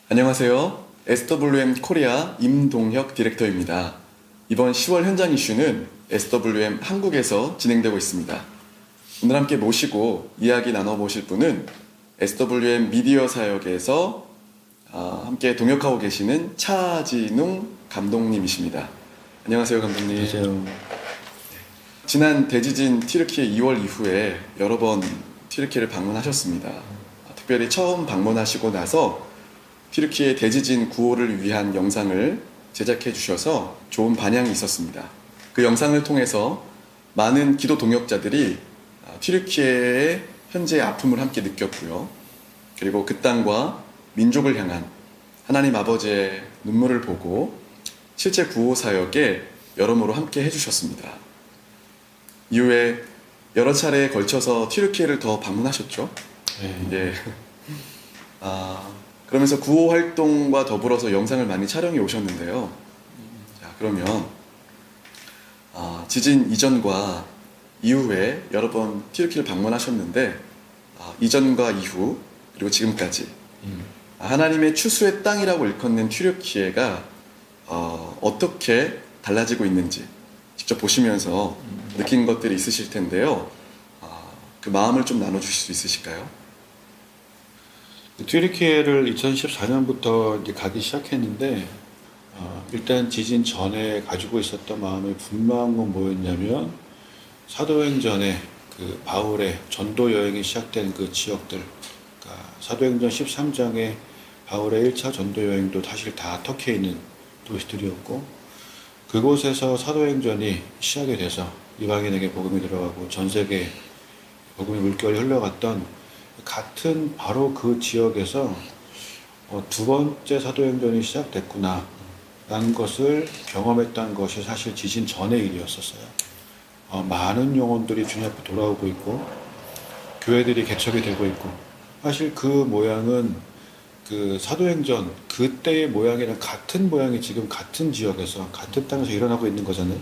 안녕하세요. SWM 코리아 임동혁 디렉터입니다. 이번 10월 현장 이슈는 SWM 한국에서 진행되고 있습니다. 오늘 함께 모시고 이야기 나눠보실 분은 SWM 미디어 사역에서 함께 동역하고 계시는 차진웅 감독님이십니다. 안녕하세요, 감독님. 안녕하세요. 지난 대지진 튀르키예 2월 이후에 여러 번 튀르키예를 방문하셨습니다. 특별히 처음 방문하시고 나서 튀르키예 대지진 구호를 위한 영상을 제작해 주셔서 좋은 반향이 있었습니다. 그 영상을 통해서 많은 기도 동역자들이 튀르키예의 현재의 아픔을 함께 느꼈고요. 그리고 그 땅과 민족을 향한 하나님 아버지의 눈물을 보고 실제 구호 사역에 여러모로 함께 해주셨습니다. 이후에 여러 차례에 걸쳐서 튀르키예를 더 방문하셨죠. 네. 그러면서 구호 활동과 더불어서 영상을 많이 촬영해 오셨는데요. 자, 그러면 지진 이전과 이후에 여러 번 튀르키예를 방문하셨는데 이전과 이후 그리고 지금까지 하나님의 추수의 땅이라고 일컫는 튀르키예가 어떻게 달라지고 있는지 직접 보시면서 느낀 것들이 있으실 텐데요. 그 마음을 좀 나눠주실 수 있으실까요? 튀르키예를 2014년부터 이제 가기 시작했는데 일단 지진 전에 가지고 있었던 마음이 분명한 건 뭐였냐면 사도행전에 그 바울의 전도 여행이 시작된 그 지역들, 그러니까 사도행전 13장에 바울의 1차 전도 여행도 사실 다 터키에 있는 도시들이었고 그곳에서 사도행전이 시작이 돼서 이방인에게 복음이 들어가고 전 세계에 복음의 물결이 흘러갔던 같은 바로 그 지역에서 두 번째 사도행전이 시작됐구나 라는 것을 경험했던 것이 사실 지진 전의 일이었었어요. 많은 영혼들이 주님 앞에 돌아오고 있고 교회들이 개척이 되고 있고 사실 그 모양은 그 사도행전 그때의 모양이랑 같은 모양이 지금 같은 지역에서 같은 땅에서 일어나고 있는 거잖아요.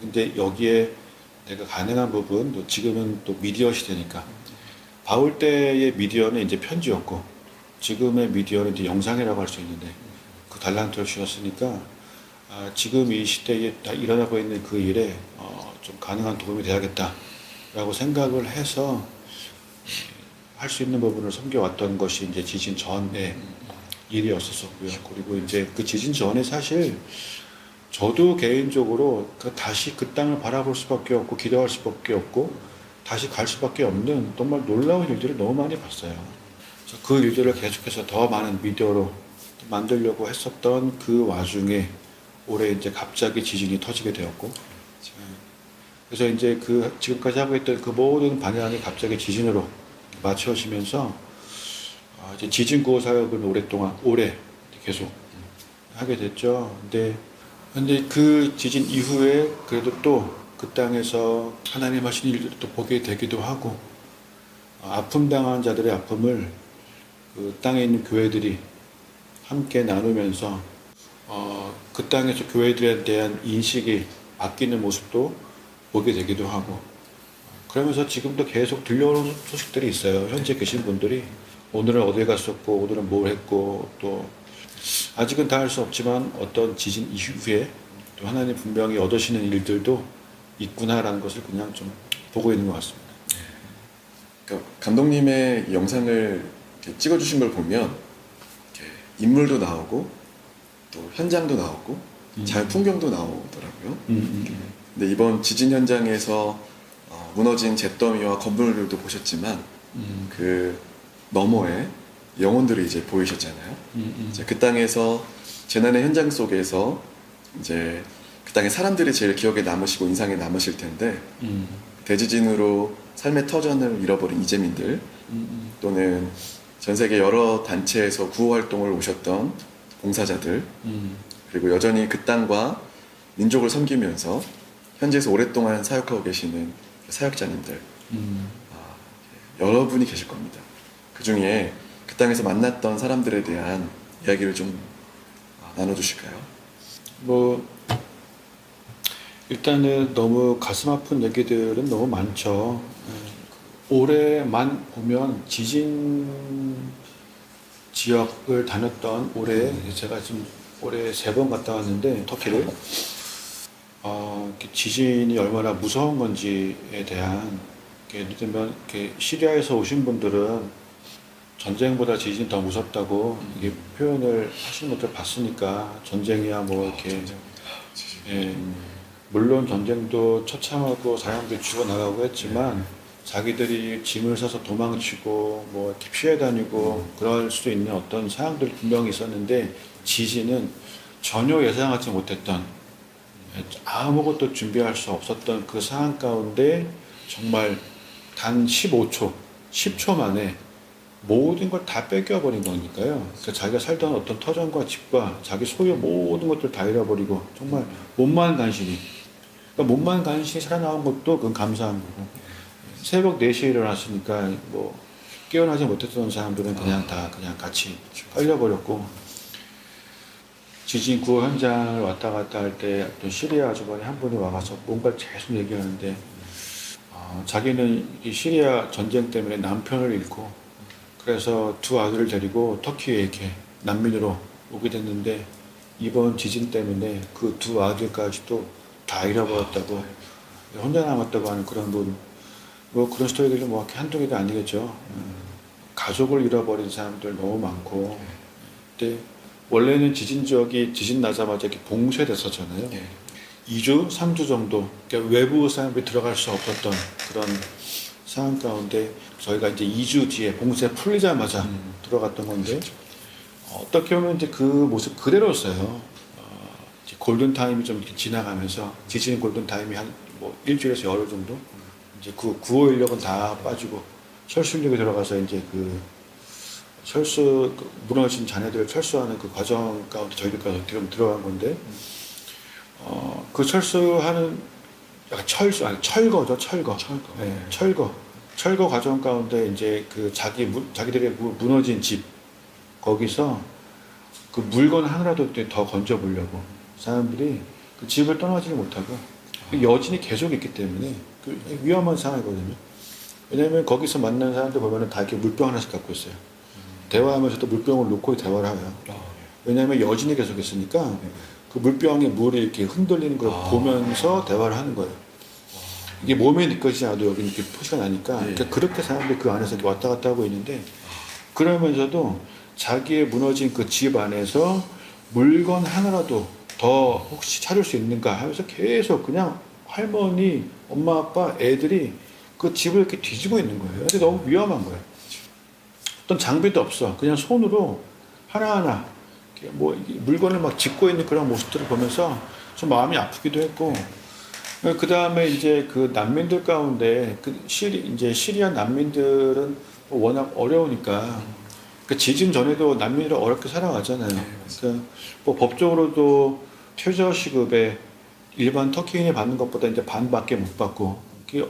근데 여기에 내가 가능한 부분 또 지금은 또 미디어 시대니까 바울 때의 미디어는 이제 편지였고 지금의 미디어는 이제 영상이라고 할 수 있는데 그 달란트를 주셨으니까 지금 이 시대에 다 일어나고 있는 그 일에 좀 가능한 도움이 돼야겠다라고 생각을 해서 할 수 있는 부분을 섬겨왔던 것이 이제 지진 전의 일이었었고요. 그리고 이제 그 지진 전에 사실 저도 개인적으로 다시 그 땅을 바라볼 수밖에 없고 기도할 수밖에 없고 다시 갈 수밖에 없는 정말 놀라운 일들을 너무 많이 봤어요. 그래서 그 일들을 계속해서 더 많은 미디어로 만들려고 했었던 그 와중에 올해 이제 갑자기 지진이 터지게 되었고 그래서 이제 그 지금까지 하고 있던 그 모든 방향이 갑자기 지진으로 맞춰지면서 이제 지진 구호 사역을 올해 계속 하게 됐죠. 근데 그 지진 이후에 그래도 또 그 땅에서 하나님 하신 일들을 또 보게 되기도 하고 아픔 당한 자들의 아픔을 그 땅에 있는 교회들이 함께 나누면서 그 땅에서 교회들에 대한 인식이 바뀌는 모습도 보게 되기도 하고 그러면서 지금도 계속 들려오는 소식들이 있어요. 현재 계신 분들이 오늘은 어디 갔었고 오늘은 뭘 했고 또 아직은 다 할 수 없지만 어떤 지진 이후에 또 하나님 분명히 얻으시는 일들도 있구나라는 것을 그냥 좀 보고 있는 것 같습니다. 그러니까 감독님의 영상을 찍어주신 걸 보면 이렇게 인물도 나오고 또 현장도 나오고 자연 풍경도 나오더라고요. 근데 이번 지진 현장에서 무너진 잿더미와 건물들도 보셨지만 그 너머에 영혼들이 이제 보이셨잖아요. 이제 그 땅에서 재난의 현장 속에서 이제 그 땅의 사람들이 제일 기억에 남으시고 인상에 남으실 텐데 대지진으로 삶의 터전을 잃어버린 이재민들 또는 전 세계 여러 단체에서 구호 활동을 오셨던 봉사자들 그리고 여전히 그 땅과 민족을 섬기면서 현지에서 오랫동안 사역하고 계시는 사역자님들 여러분이 계실 겁니다. 그 중에 그 땅에서 만났던 사람들에 대한 이야기를 좀 나눠주실까요? 일단은 너무 가슴 아픈 얘기들은 너무 많죠. 올해만 보면 지진 지역을 다녔던 올해 제가 지금 올해 3번 갔다 왔는데 터키를 이렇게 지진이 얼마나 무서운 건지에 대한 예를 들면 이렇게 시리아에서 오신 분들은 전쟁보다 지진이 더 무섭다고 이게 표현을 하시는 것들 봤으니까 전쟁이야 뭐 이렇게 예, 물론 전쟁도 처참하고 사람들이 죽어나가고 했지만 자기들이 짐을 싸서 도망치고 뭐 이렇게 피해 다니고 그럴 수 있는 어떤 상황들이 분명히 있었는데 지진은 전혀 예상하지 못했던 아무것도 준비할 수 없었던 그 상황 가운데 정말 단 15초, 10초 만에 모든 걸 다 뺏겨버린 거니까요. 그러니까 자기가 살던 어떤 터전과 집과 자기 소유 모든 것들 다 잃어버리고 정말 몸만 간신히 그러니까 몸만 간신히 살아나온 것도 그건 감사한 거고 새벽 4시에 일어났으니까 뭐 깨어나지 못했던 사람들은 그냥 다 그냥 같이 깔려버렸고 지진 구호 현장을 왔다 갔다 할 때 어떤 시리아 아주머니 한 분이 와가서 뭔가 계속 얘기하는데 자기는 이 시리아 전쟁 때문에 남편을 잃고 그래서 2 아들을 데리고 터키에 이렇게 난민으로 오게 됐는데 이번 지진 때문에 그 2 아들까지도 다 잃어버렸다고 혼자 남았다고 하는 그런 분 뭐 그런 스토리들이 뭐 한두 개도 아니겠죠. 가족을 잃어버린 사람들 너무 많고 근데 원래는 지진 지역이 지진 나자마자 이렇게 봉쇄됐었잖아요. 2주, 3주 정도 그러니까 외부 사람들이 들어갈 수 없었던 그런 상황 가운데 저희가 이제 2주 뒤에 봉쇄 풀리자마자 들어갔던 건데 어떻게 보면 이제 그 모습 그대로였어요. 이제 골든 타임이 좀 이렇게 지나가면서 지진 골든 타임이 한 뭐 일주일에서 열흘 정도 이제 그 구호 인력은 다 빠지고 철수 인력이 들어가서 이제 그 철수 무너진 자네들 철수하는 그 과정 가운데 저희들까지 어떻게 보면 들어간 건데 그 철수하는 약간 철거죠 철거. 네, 철거 과정 가운데 이제 그 자기들의 무너진 집 거기서 그 물건 하나라도 더 건져 보려고 사람들이 그 집을 떠나지를 못하고 여진이 계속 있기 때문에 그 위험한 상황이거든요. 왜냐하면 거기서 만나는 사람들 보면은 다 이렇게 물병 하나씩 갖고 있어요. 대화하면서도 물병을 놓고 대화를 해요. 왜냐하면 여진이 계속 있으니까 그 물병에 물이 이렇게 흔들리는 걸 보면서 대화를 하는 거예요. 이게 몸에 느껴지지 않아도 여기 이렇게 표시가 나니까 그러니까 그렇게 사람들이 그 안에서 왔다 갔다 하고 있는데 그러면서도 자기의 무너진 그 집 안에서 물건 하나라도 더 혹시 찾을 수 있는가 하면서 계속 그냥 할머니, 엄마, 아빠, 애들이 그 집을 이렇게 뒤지고 있는 거예요. 근데 너무 위험한 거예요. 어떤 장비도 없어. 그냥 손으로 하나하나 뭐 물건을 막 짚고 있는 그런 모습들을 보면서 좀 마음이 아프기도 했고 그 다음에 이제 그 난민들 가운데 이제 시리아 난민들은 워낙 어려우니까 그 지진 전에도 난민들이 어렵게 살아가잖아요. 그러니까 뭐 법적으로도 최저시급에 일반 터키인이 받는 것보다 이제 반밖에 못 받고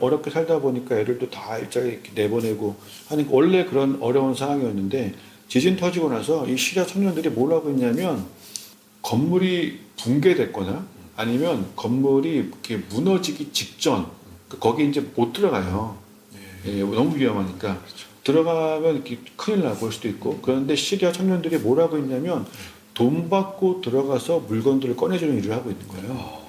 어렵게 살다 보니까 애들도 다 일자리 이렇게 내보내고 하니까 원래 그런 어려운 상황이었는데 지진 터지고 나서 이 시리아 청년들이 뭘 하고 있냐면 건물이 붕괴됐거나 아니면 건물이 이렇게 무너지기 직전 거기 이제 못 들어가요. 너무 위험하니까 들어가면 이렇게 큰일 나볼 수도 있고 그런데 시리아 청년들이 뭘 하고 있냐면 돈 받고 들어가서 물건들을 꺼내주는 일을 하고 있는 거예요.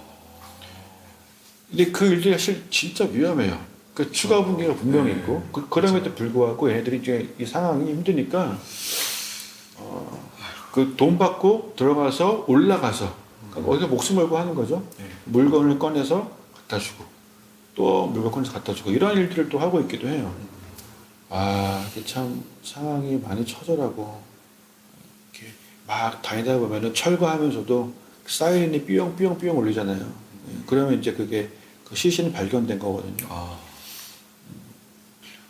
근데 그 일들이 사실 진짜 위험해요. 그 추가 분기가 분명히 있고 그럼에도 불구하고 얘네들이 이제 이 상황이 힘드니까 그 돈 받고 들어가서 올라가서 그러니까 어디서 목숨 걸고 하는 거죠. 물건을 꺼내서 갖다 주고 또 물건 꺼내서 갖다 주고 이런 일들을 또 하고 있기도 해요. 이게 참 상황이 많이 처절하고 이렇게 막 다니다 보면은 철거하면서도 사이렌이 삐용삐용삐용 울리잖아요. 그러면 이제 그게 그 시신이 발견된 거거든요.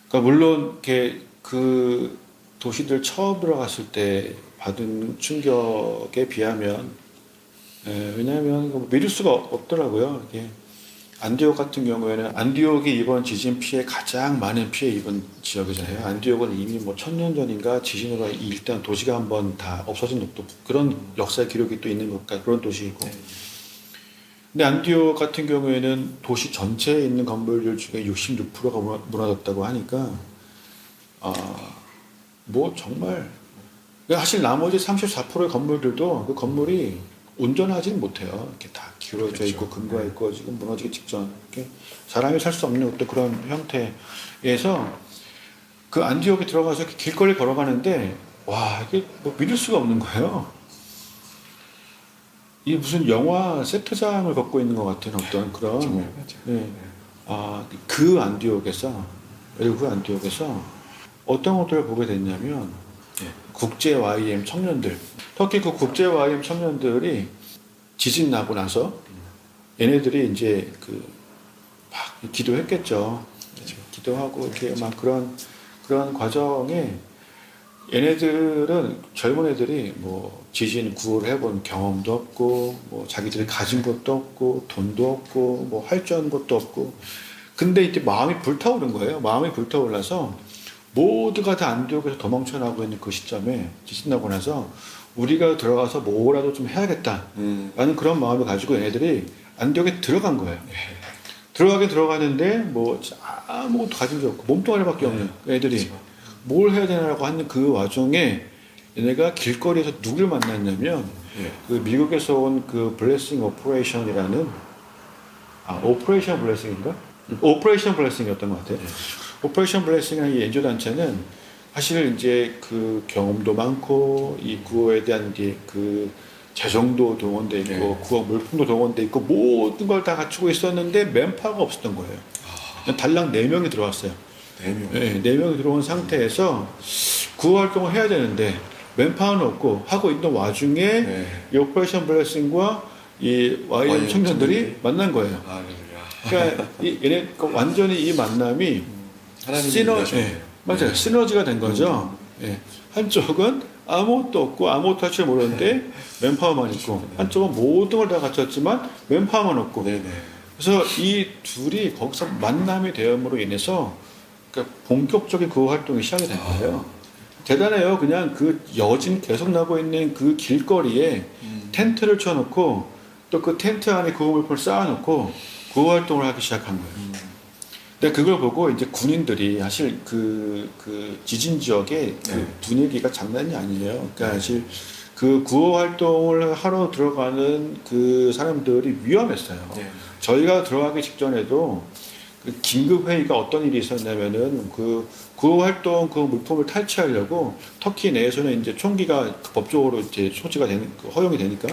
그러니까 물론 이렇게 그 도시들 처음 들어갔을 때 받은 충격에 비하면 왜냐하면 믿을 수가 없더라고요. 이게 안디옥 같은 경우에는 안디옥이 이번 지진 피해 가장 많은 피해 입은 지역이잖아요. 안디옥은 이미 뭐 1000년 전인가 지진으로 일단 도시가 한번 다 없어진 또 그런 역사의 기록이 또 있는 것 같은 그런 도시이고. 근데 안디옥 같은 경우에는 도시 전체에 있는 건물들 중에 66%가 무너졌다고 하니까 뭐 정말 사실 나머지 34%의 건물들도 그 건물이 온전하지는 못해요. 이렇게 다 기울어져 그렇죠. 있고 근거가 있고 지금 무너지기 직전. 이렇게 사람이 살 수 없는 어떤 그런 형태에서 그 안디옥에 들어가서 이렇게 길거리 걸어가는데 와 이게 뭐 믿을 수가 없는 거예요. 이 무슨 영화 세트장을 걷고 있는 것 같은 어떤 그런 정말 맞아요. 네. 그 안디옥에서 그 안디옥에서 어떤 것들을 보게 됐냐면 국제 YM 청년들 터키 그 국제 YM 청년들이 지진 나고 나서 얘네들이 이제 그 막 기도했겠죠. 기도하고 이렇게 막 그런 과정에 얘네들은 젊은 애들이 뭐 지진 구호를 해본 경험도 없고 뭐 자기들이 가진 것도 없고 돈도 없고 뭐 할 줄 아는 것도 없고 근데 이때 마음이 불타오른 거예요. 마음이 불타올라서 모두가 다 안디옥에서 도망쳐 나고 있는 그 시점에 지진 나고 나서 우리가 들어가서 뭐라도 좀 해야겠다 라는 그런 마음을 가지고 얘네들이 안디옥에 들어간 거예요. 들어가긴 들어가는데 뭐 아무것도 가진 게 없고 몸뚱아리밖에 없는 애들이 뭘 해야 되나라고 하는 그 와중에 얘네가 길거리에서 누굴 만났냐면 그 미국에서 온 그 블레싱 오퍼레이션이라는 오퍼레이션 블레싱인가? 오퍼레이션 블레싱이었던 것 같아요. 오퍼레이션 블레싱이라는 이 NGO 단체는 사실 이제 그 경험도 많고 이 구호에 대한 그 재정도 동원돼 있고 구호 물품도 동원돼 있고 모든 걸 다 갖추고 있었는데 맨파워가 없었던 거예요. 달랑 4명이 들어왔어요. 4명. 네, 4명이 들어온 상태에서 구호 활동을 해야 되는데 맨파워는 없고 하고 있는 와중에 이 오퍼레이션 블레싱과 이 YM 청년들이 만난 거예요. 그러니까 얘네 완전히 이 만남이 맞아요. 시너지가 된 거죠. 한쪽은 아무것도 없고 아무것도 할 줄 모르는데 맨파워만 있고 한쪽은 모든 걸 다 갖췄지만 맨파워만 없고 그래서 이 둘이 거기서 만남이 되음으로 인해서 그러니까 본격적인 그 활동이 시작이 된 거예요. 대단해요. 그냥 그 여진 계속 나고 있는 그 길거리에 텐트를 쳐놓고 또 그 텐트 안에 구호 물품을 쌓아놓고 구호 활동을 하기 시작한 거예요. 근데 그걸 보고 이제 군인들이 사실 그 지진 지역의 그 분위기가 장난이 아니에요. 그러니까 사실 그 구호 활동을 하러 들어가는 그 사람들이 위험했어요. 저희가 들어가기 직전에도 그 긴급 회의가 어떤 일이 있었냐면은 그 구호 활동 그 물품을 탈취하려고 터키 내에서는 이제 총기가 법적으로 이제 소지가 되는 허용이 되니까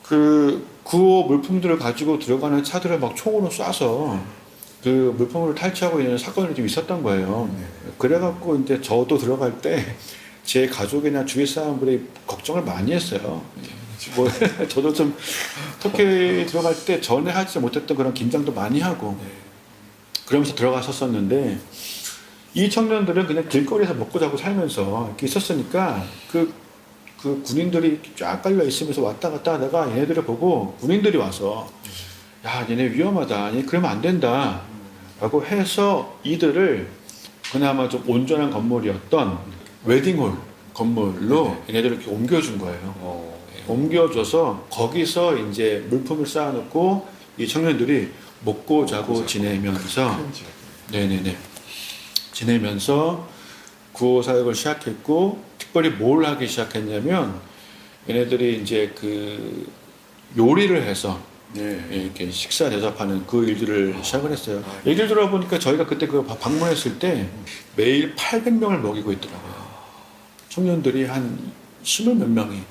그 구호 물품들을 가지고 들어가는 차들을 막 총으로 쏴서 그 물품을 탈취하고 있는 사건이 좀 있었던 거예요. 그래갖고 이제 저도 들어갈 때 제 가족이나 주위 사람들이 걱정을 많이 했어요. 뭐 저도 좀 터키 들어갈 때 전에 하지 못했던 그런 긴장도 많이 하고 그러면서 들어갔었었는데 이 청년들은 그냥 길거리에서 먹고 자고 살면서 이렇게 있었으니까 그 군인들이 쫙 깔려 있으면서 왔다 갔다 하다가 얘네들을 보고 군인들이 와서 야 얘네 위험하다, 얘네 그러면 안 된다 라고 해서 이들을 그나마 좀 온전한 건물이었던 웨딩홀 건물로 얘네들을 이렇게 옮겨준 거예요. 옮겨줘서 거기서 이제 물품을 쌓아놓고 이 청년들이 먹고 자고 지내면서 지내면서 구호 사역을 시작했고 특별히 뭘 하기 시작했냐면 얘네들이 이제 그 요리를 해서 이렇게 식사 대접하는 그 일들을 시작을 했어요. 얘기를 들어보니까 저희가 그때 그 방문했을 때 매일 800명을 먹이고 있더라고요. 청년들이 한 10몇 명이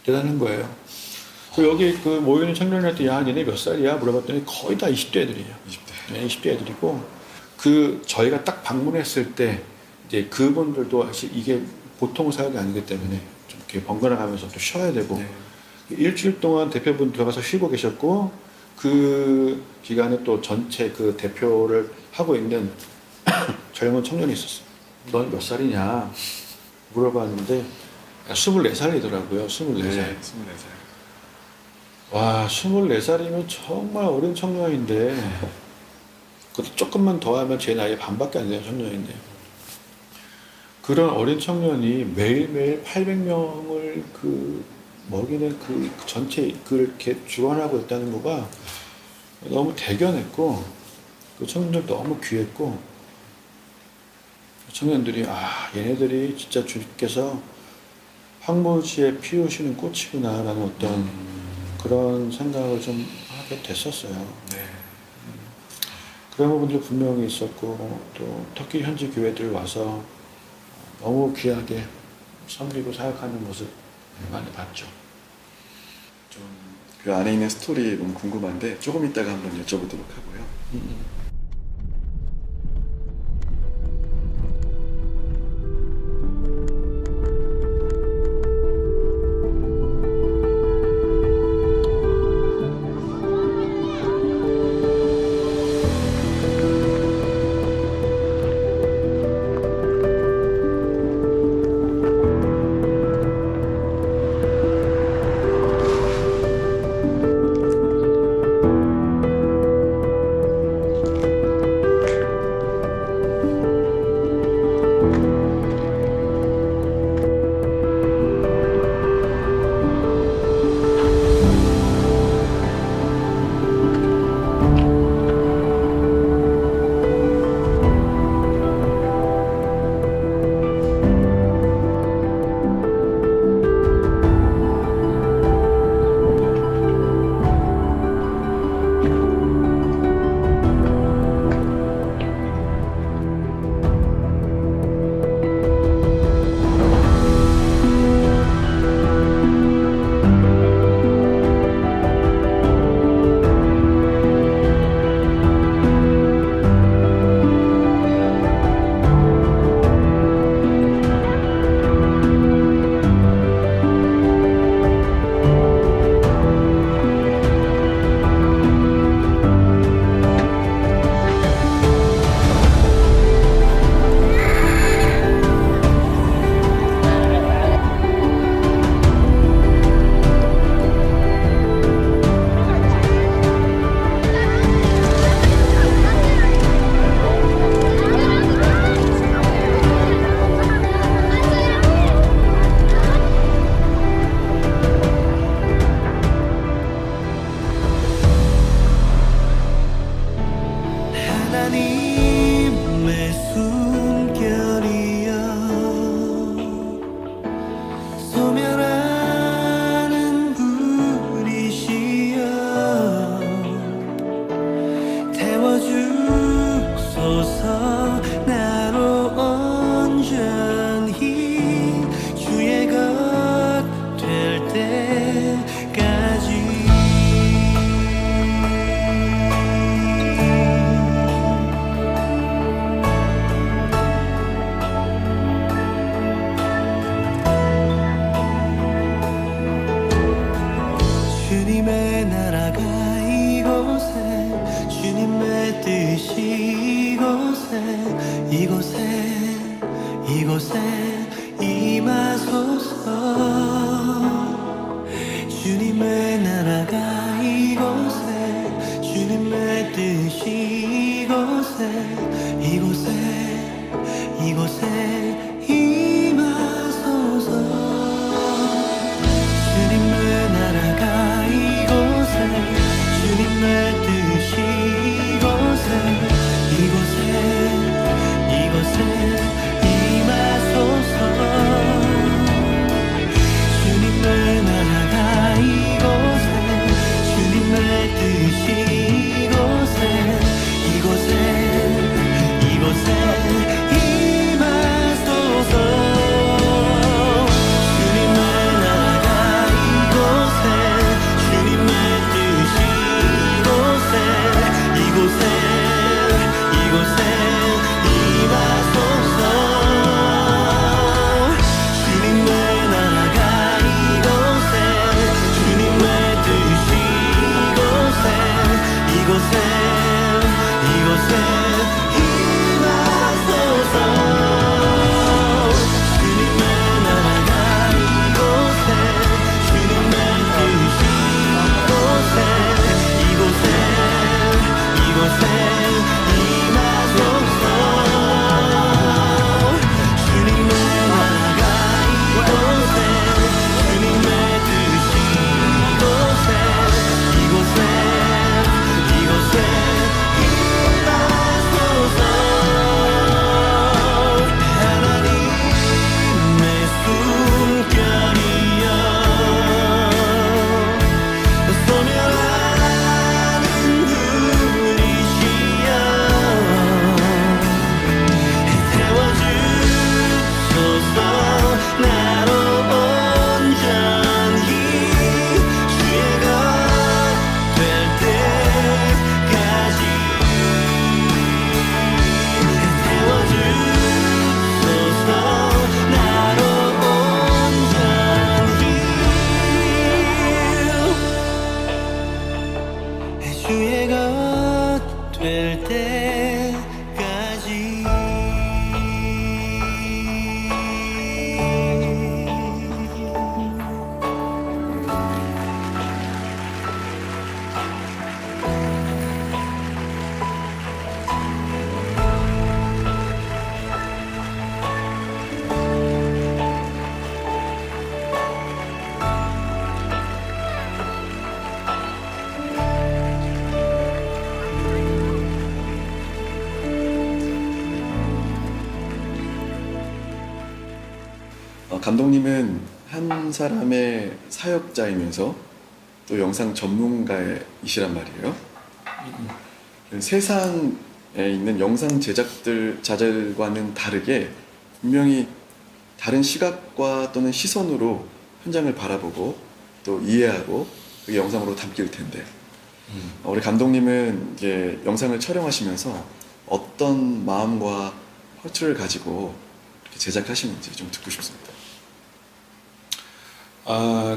대단한 거예요. 여기 그 모이는 청년한테 야 얘네 몇 살이야 물어봤더니 거의 다 20대 애들이에요. 20대 애들이고 그 저희가 딱 방문했을 때 이제 그분들도 사실 이게 보통 사역이 아니기 때문에 좀 이렇게 번갈아가면서 또 쉬어야 되고 일주일 동안 대표분 들어가서 쉬고 계셨고 그 기간에 또 전체 그 대표를 하고 있는 젊은 청년이 있었어요. 넌 몇 살이냐 물어봤는데 24살이더라고요. 24살. 와 24살이면 정말 어린 청년인데 그것도 조금만 더 하면 제 나이 반밖에 안 되는 청년인데 그런 어린 청년이 매일매일 800명을 그 먹이는 그 전체 그렇게 주관하고 있다는 거가 너무 대견했고 그 청년들 너무 귀했고 청년들이 얘네들이 진짜 주님께서 황무지에 피우시는 꽃이구나라는 어떤 그런 생각을 좀 하게 됐었어요. 네. 그런 부분들 분명히 있었고 또 터키 현지 교회들 와서 너무 귀하게 섬기고 사역하는 모습 많이 봤죠. 좀 그 안에 있는 스토리 너무 궁금한데 조금 이따가 한번 여쭤보도록 하고요. 하나님의 숨결이여 소멸하는 불이시여 태워주소서 나로 온전히 주의 것 될 때까지 주님의 나라가 이곳에 주님의 뜻이 이곳에 임하소서 주님의 나라가 이곳에 주님의 뜻이 이곳에 임하소서 주님의 나라가 이곳에 주님의 뜻이 이곳에 임하소서 주님의 나라가 이곳에 주님의 뜻이 이곳에 임하소서 감독님은 한 사람의 사역자이면서 또 영상 전문가이시란 말이에요. 세상에 있는 영상 자들과는 다르게 분명히 다른 시각과 또는 시선으로 현장을 바라보고 또 이해하고 그게 영상으로 담길 텐데 우리 감독님은 이제 영상을 촬영하시면서 어떤 마음과 허투를 가지고 이렇게 제작하시는지 좀 듣고 싶습니다.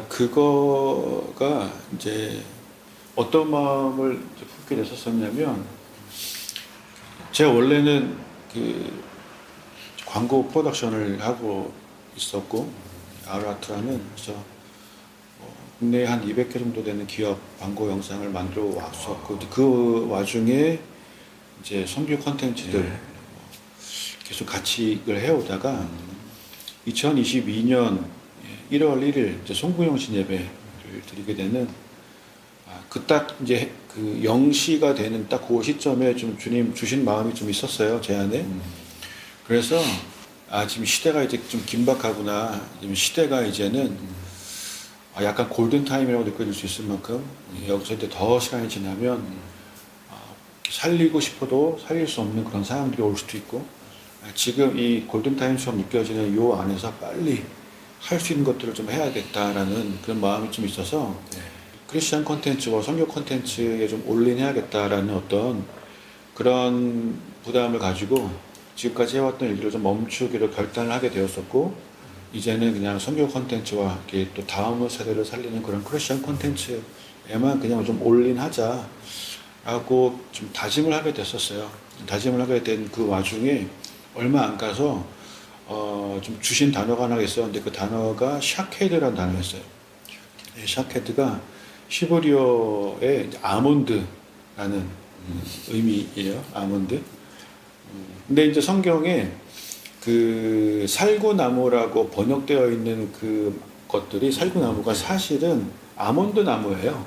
그거가 이제 어떤 마음을 이제 품게 됐었었냐면, 제가 원래는 그 광고 프로덕션을 하고 있었고, 아르아트라는 국내에 한 200개 정도 되는 기업 광고 영상을 만들어 왔었고, 그 와중에 이제 성교 컨텐츠들 계속 같이 이걸 해오다가 2022년 1월 1일 이제 송구영 신 예배를 드리게 되는 그 딱 이제 그 0시가 되는 딱 그 시점에 좀 주님 주신 마음이 좀 있었어요, 제 안에. 그래서 지금 시대가 이제 좀 긴박하구나. 지금 시대가 이제는 약간 골든 타임이라고 느껴질 수 있을 만큼 여기서 이제 더 시간이 지나면 살리고 싶어도 살릴 수 없는 그런 상황들이 올 수도 있고, 지금 이 골든 타임처럼 느껴지는 요 안에서 빨리 할 수 있는 것들을 좀 해야겠다라는 그런 마음이 좀 있어서 크리스천 콘텐츠와 성교 콘텐츠에 좀 올인해야겠다라는 어떤 그런 부담을 가지고 지금까지 해왔던 일들을 좀 멈추기로 결단을 하게 되었었고, 이제는 그냥 성교 콘텐츠와 또 다음 세대를 살리는 그런 크리스천 콘텐츠에만 그냥 좀 올인하자 라고 좀 다짐을 하게 됐었어요. 다짐을 하게 된 그 와중에 얼마 안 가서 좀 주신 단어가 하나 있었는데, 그 단어가 샤케드라는 단어였어요. 샤케드가 히브리어의 아몬드라는 의미예요. 아몬드. 근데 이제 성경에 그 살구나무라고 번역되어 있는 그 것들이, 살구나무가 사실은 아몬드 나무예요.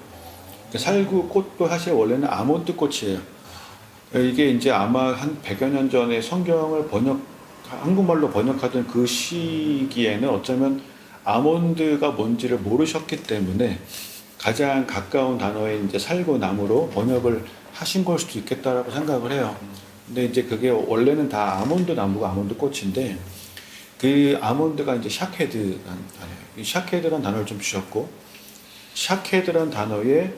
살구 꽃도 사실 원래는 아몬드 꽃이에요. 이게 이제 아마 한 100여 년 전에 성경을 한국말로 번역하던 그 시기에는 어쩌면 아몬드가 뭔지를 모르셨기 때문에 가장 가까운 단어인 이제 살구나무로 번역을 하신 걸 수도 있겠다라고 생각을 해요. 근데 이제 그게 원래는 다 아몬드 나무가 아몬드 꽃인데, 그 아몬드가 이제 샤케드라는 단어예요. 이 샤케드라는 단어를 좀 주셨고, 샤케드라는 단어에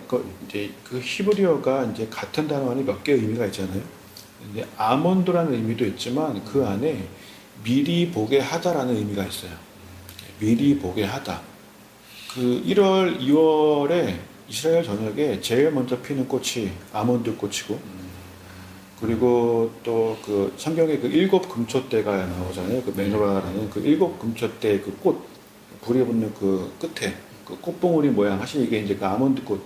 이제 그 히브리어가 이제 같은 단어 안에 몇 개의 의미가 있잖아요. 근데 아몬드라는 의미도 있지만 그 안에 미리 보게 하다라는 의미가 있어요. 미리 보게 하다. 그 1월, 2월에 이스라엘 전역에 제일 먼저 피는 꽃이 아몬드 꽃이고, 그리고 또 그 성경에 그 7 금초대가 나오잖아요. 그 메노라라는 그 7 금초대 그 꽃, 불이 붙는 그 끝에 그 꽃봉오리 모양, 사실 이게 이제 그 아몬드 꽃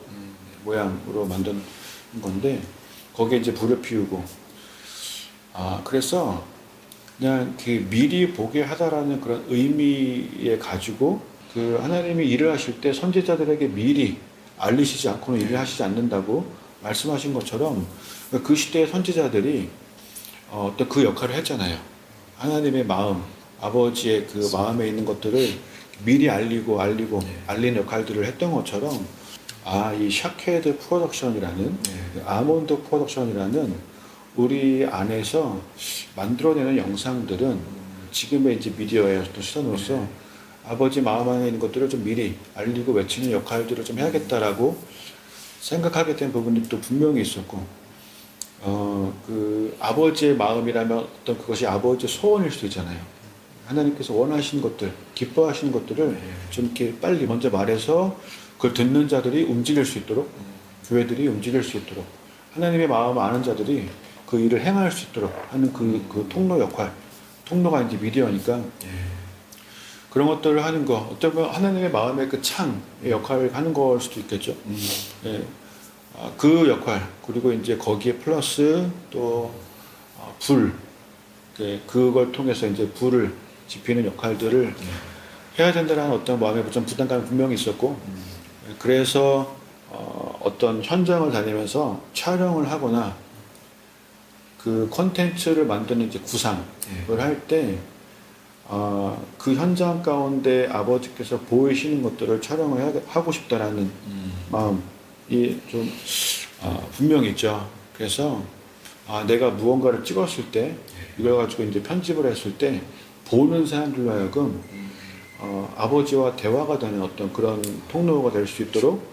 모양으로 만든 건데, 거기에 이제 불을 피우고, 그래서 그냥 그 미리 보게 하다라는 그런 의미에 가지고, 그 하나님이 일을 하실 때 선지자들에게 미리 알리시지 않고는 일을 하시지 않는다고 말씀하신 것처럼, 그 시대의 선지자들이 어떤 그 역할을 했잖아요. 하나님의 마음, 아버지의 그 마음에 있는 것들을 미리 알리고 알리는 역할들을 했던 것처럼, 이 샤케드 프로덕션이라는 아몬드 프로덕션이라는 우리 안에서 만들어내는 영상들은 지금의 이제 미디어의 어떤 시선으로서 아버지 마음 안에 있는 것들을 좀 미리 알리고 외치는 역할들을 좀 해야겠다라고 생각하게 된 부분도 분명히 있었고, 그 아버지의 마음이라면 어떤 그것이 아버지의 소원일 수도 있잖아요. 하나님께서 원하시는 것들, 기뻐하시는 것들을 좀 이렇게 빨리 먼저 말해서 그걸 듣는 자들이 움직일 수 있도록, 교회들이 움직일 수 있도록, 하나님의 마음을 아는 자들이 그 일을 행할 수 있도록 하는 그 통로 역할, 통로가 이제 미디어니까 그런 것들을 하는 거, 어쩌면 하나님의 마음의 그 창의 역할을 하는 걸 수도 있겠죠. 그 역할, 그리고 이제 거기에 플러스 또 불, 그걸 통해서 이제 불을 지피는 역할들을 해야 된다는 어떤 마음의 좀 부담감이 분명히 있었고, 그래서 어떤 현장을 다니면서 촬영을 하거나 그 콘텐츠를 만드는 이제 구상을 할 때 그 현장 가운데 아버지께서 보이시는 것들을 촬영을 하고 싶다라는 마음이 좀 분명히 있죠. 그래서 내가 무언가를 찍었을 때 이걸 가지고 이제 편집을 했을 때 보는 사람들로 하여금 아버지와 대화가 되는 어떤 그런 통로가 될 수 있도록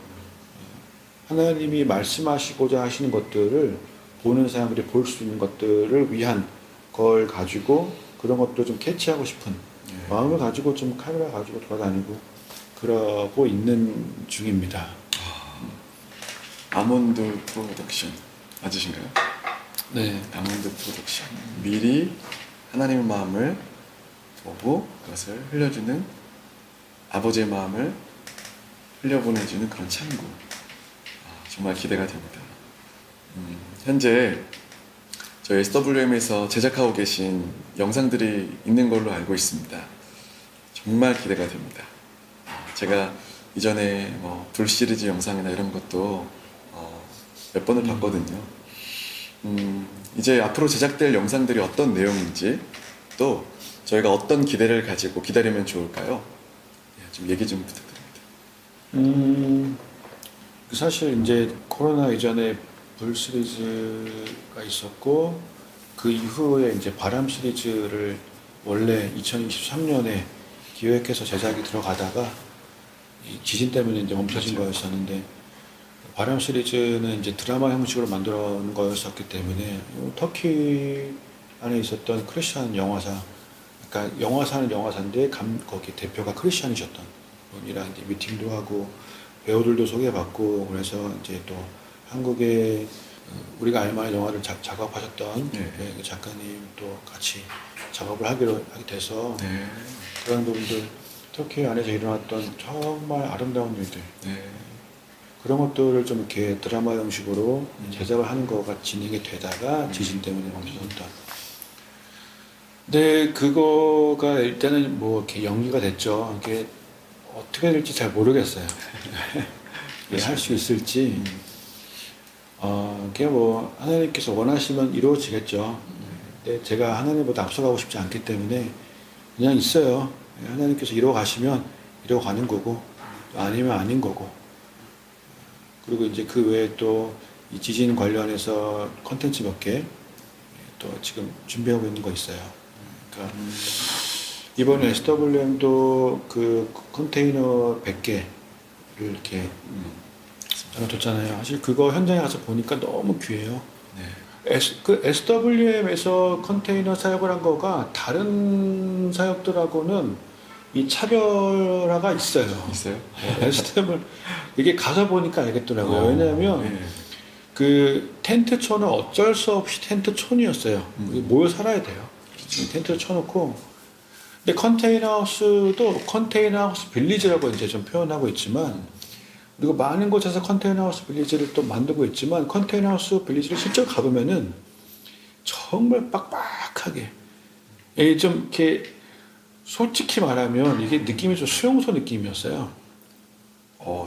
하나님이 말씀하시고자 하시는 것들을 보는 사람들이 볼 수 있는 것들을 위한 걸 가지고 그런 것도 좀 캐치하고 싶은 마음을 가지고 좀 카메라 가지고 돌아다니고 그러고 있는 중입니다. 아몬드 프로덕션 맞으신가요? 네. 아몬드 프로덕션. 미리 하나님의 마음을 보고 그것을 흘려주는 아버지의 마음을 흘려보내주는 그런 창구. 정말 기대가 됩니다. 현재 저희 SWM에서 제작하고 계신 영상들이 있는 걸로 알고 있습니다. 정말 기대가 됩니다. 제가 이전에 불 시리즈 영상이나 이런 것도 몇 번을 봤거든요. 이제 앞으로 제작될 영상들이 어떤 내용인지 또 저희가 어떤 기대를 가지고 기다리면 좋을까요? 좀 얘기 좀 부탁드립니다. 사실 이제 코로나 이전에 불 시리즈가 있었고 그 이후에 이제 바람 시리즈를 원래 2023년에 기획해서 제작이 들어가다가 이 지진 때문에 이제 멈춰진 거였었는데 바람 시리즈는 이제 드라마 형식으로 만들어 놓은 거였었기 때문에 터키 안에 있었던 크리스찬 영화사, 그러니까 영화사는 영화사인데 거기 대표가 크리스찬이셨던 분이랑 이제 미팅도 하고 배우들도 소개받고 그래서 이제 또 한국에 우리가 알만한 영화를 작업하셨던 그 작가님 또 같이 작업을 하게 돼서 그런 부분들 터키 안에서 일어났던 정말 아름다운 일들 그런 것들을 좀 이렇게 드라마 형식으로 제작을 하는 거가 진행이 되다가 지진 때문에 멈춰졌다. 근데 그거가 일단은 뭐 이렇게 연기가 됐죠. 이게 어떻게 될지 잘 모르겠어요. 할 수 있을지. 그게 뭐 하나님께서 원하시면 이루어지겠죠. 근데 제가 하나님보다 앞서가고 싶지 않기 때문에 그냥 있어요. 하나님께서 이루어 가시면 이루어 가는 거고 아니면 아닌 거고. 그리고 이제 그 외에 또 이 지진 관련해서 컨텐츠 몇 개 또 지금 준비하고 있는 거 있어요. 그러니까 이번에 SWM도 그 컨테이너 100개를 이렇게 전해줬잖아요. 사실 그거 현장에 가서 보니까 너무 귀해요. 그 SWM에서 컨테이너 사역을 한 거가 다른 사역들하고는 이 차별화가 있어요. 있어요? SWM을 이게 가서 보니까 알겠더라고요. 왜냐하면 그 텐트촌은 어쩔 수 없이 텐트촌이었어요. 모여 살아야 돼요. 텐트를 쳐놓고 근데 컨테이너 하우스도 컨테이너 하우스 빌리지라고 이제 좀 표현하고 있지만 그리고 많은 곳에서 컨테이너 하우스 빌리지를 또 만들고 있지만 컨테이너 하우스 빌리지를 실제로 가보면은 정말 빡빡하게 좀 이렇게 솔직히 말하면 이게 느낌이 좀 수용소 느낌이었어요.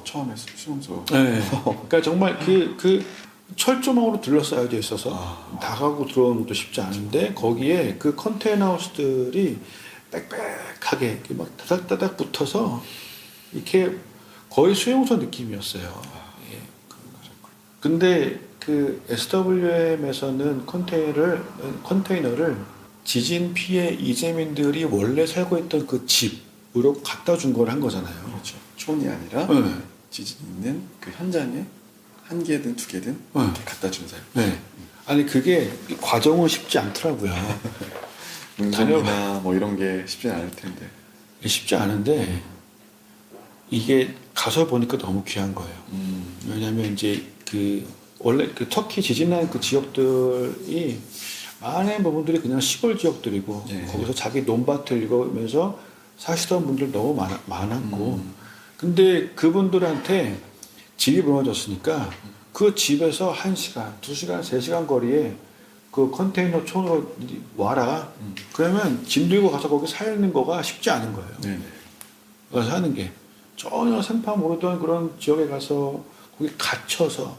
처음에 수용소. 네. 그러니까 정말 그 철조망으로 둘러싸여져 있어서 나가고 들어오는 것도 쉽지 않은데 거기에 그 컨테이너 하우스들이 빽빽하게 이렇게 막 다닥다닥 붙어서 이렇게 거의 수용소 느낌이었어요. 근데 그 SWM에서는 컨테이너를 지진 피해 이재민들이 원래 살고 있던 그 집으로 갖다 준 걸 한 거잖아요. 그렇죠. 촌이 아니라 지진이 있는 그 현장에 한 개든 두 개든 이렇게 갖다 준 사람. 아니 그게 과정은 쉽지 않더라고요. 운송이나 뭐 이런 게 쉽지 않을 텐데. 쉽지 않은데 이게 가서 보니까 너무 귀한 거예요. 왜냐하면 이제 그 원래 그 터키 지진난 그 지역들이 많은 부분들이 그냥 시골 지역들이고 거기서 자기 논밭을 읽으면서 사시던 분들 너무 많았고 근데 그분들한테 집이 무너졌으니까 그 집에서 1시간, 2시간, 3시간 거리에 그 컨테이너 촌으로 와라. 그러면 짐 들고 가서 거기 사는 거가 쉽지 않은 거예요. 가서 사는 게 전혀 생판 모르던 그런 지역에 가서 거기 갇혀서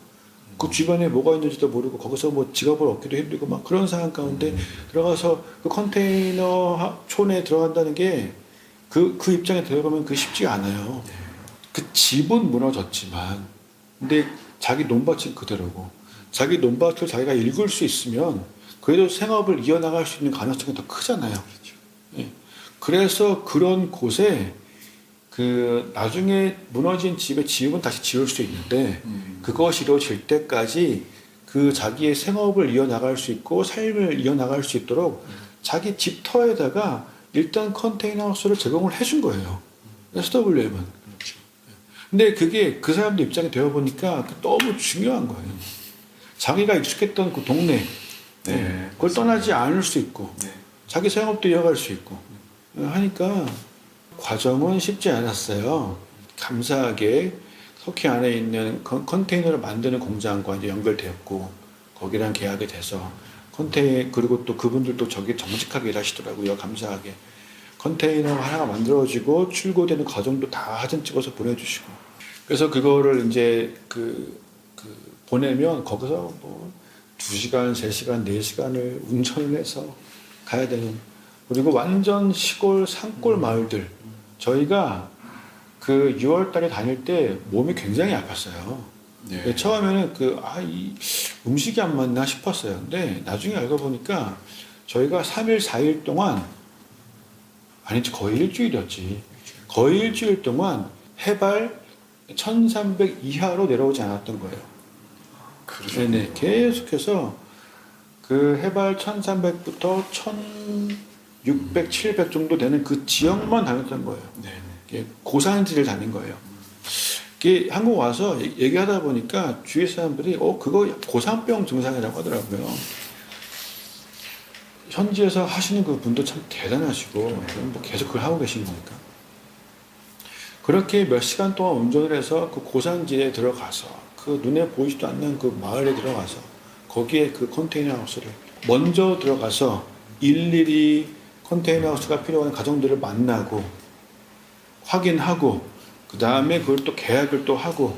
그 주변에 뭐가 있는지도 모르고 거기서 뭐 직업을 얻기도 힘들고 막 그런 상황 가운데 들어가서 그 컨테이너 촌에 들어간다는 게 그 입장에 들어가면 그 쉽지가 않아요. 그 집은 무너졌지만 근데 자기 논밭은 그대로고 자기 논밭을 자기가 읽을 수 있으면 그래도 생업을 이어나갈 수 있는 가능성이 더 크잖아요. 예. 그래서 그런 곳에 그 나중에 무너진 집의 집은 다시 지을 수 있는데 그것이 이루어질 때까지 그 자기의 생업을 이어나갈 수 있고 삶을 이어나갈 수 있도록 자기 집터에다가 일단 컨테이너 하우스를 제공을 해준 거예요. SWM은. 근데 그게 그 사람들 입장이 되어보니까 너무 중요한 거예요. 자기가 익숙했던 그 동네, 네. 그걸 떠나지 않을 수 있고, 네. 자기 생업도 이어갈 수 있고, 하니까 과정은 쉽지 않았어요. 감사하게 터키 안에 있는 컨테이너를 만드는 공장과 이제 연결되었고, 거기랑 계약이 돼서, 그리고 또 그분들도 저기 정직하게 일하시더라고요. 감사하게. 컨테이너 하나가 만들어지고 출고되는 과정도 다 사진 찍어서 보내주시고. 그래서 그거를 이제 보내면 거기서 뭐 2시간, 3시간, 4시간을 운전을 해서 가야 되는. 그리고 완전 시골, 산골 마을들. 저희가 그 6월 달에 다닐 때 몸이 굉장히 아팠어요. 네. 처음에는 이 음식이 안 맞나 싶었어요. 근데 나중에 알고 보니까 저희가 3일, 4일 동안, 아니지, 거의 일주일이었지. 거의 일주일 동안 해발 1300 이하로 내려오지 않았던 거예요. 그러죠. 네네. 계속해서 그 해발 1300부터 1600, 700 정도 되는 그 지역만 다녔던 거예요. 네. 고산지를 다닌 거예요. 이게 한국 와서 얘기하다 보니까 주위 사람들이 그거 고산병 증상이라고 하더라고요. 현지에서 하시는 그 분도 참 대단하시고 뭐 계속 그걸 하고 계신 거니까. 그렇게 몇 시간 동안 운전을 해서 그 고산지에 들어가서 그 눈에 보이지도 않는 그 마을에 들어가서 거기에 그 컨테이너 하우스를 먼저 들어가서 일일이 컨테이너 하우스가 필요한 가정들을 만나고 확인하고 그 다음에 그걸 또 계약을 또 하고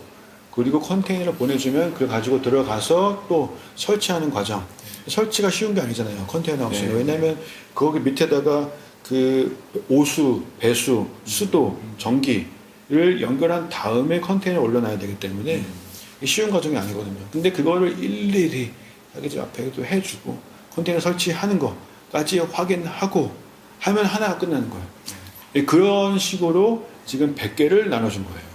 그리고 컨테이너를 보내주면 그걸 가지고 들어가서 또 설치하는 과정. 설치가 쉬운 게 아니잖아요. 컨테이너 하우스는. 네. 왜냐하면 거기 밑에다가 그 오수, 배수, 수도, 전기를 연결한 다음에 컨테이너를 올려놔야 되기 때문에 이게 쉬운 과정이 아니거든요. 근데 그거를 일일이 자기 집 앞에도 해주고 컨테이너 설치하는 거까지 확인하고 하면 하나가 끝나는 거예요. 그런 식으로 지금 100개를 나눠준 거예요.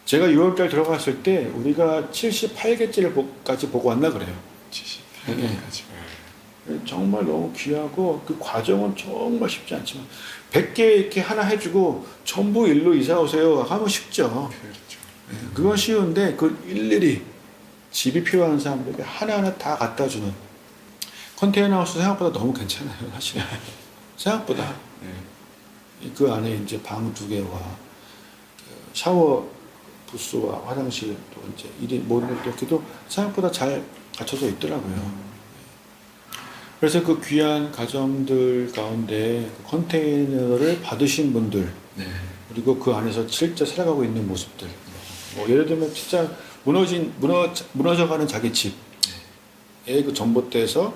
제가 6월달 들어갔을 때 우리가 78개째까지 보고 왔나 그래요. 78년까지. 정말 너무 귀하고 그 과정은 정말 쉽지 않지만 100개 이렇게 하나 해주고 전부 일로 이사 오세요 하면 쉽죠. 그렇죠. 그건 쉬운데 그 일일이 집이 필요한 사람들에게 하나하나 다 갖다 주는 컨테이너 하우스 생각보다 너무 괜찮아요. 사실 생각보다. 네. 그 안에 이제 방 2개와 샤워 부스와 화장실 또 이제 모든 것도 생각보다 잘 갖춰져 있더라고요. 그래서 그 귀한 가정들 가운데 그 컨테이너를 받으신 분들 네. 그리고 그 안에서 실제 살아가고 있는 모습들 뭐 예를 들면 진짜 무너져가는 자기 집에 그 전봇대에서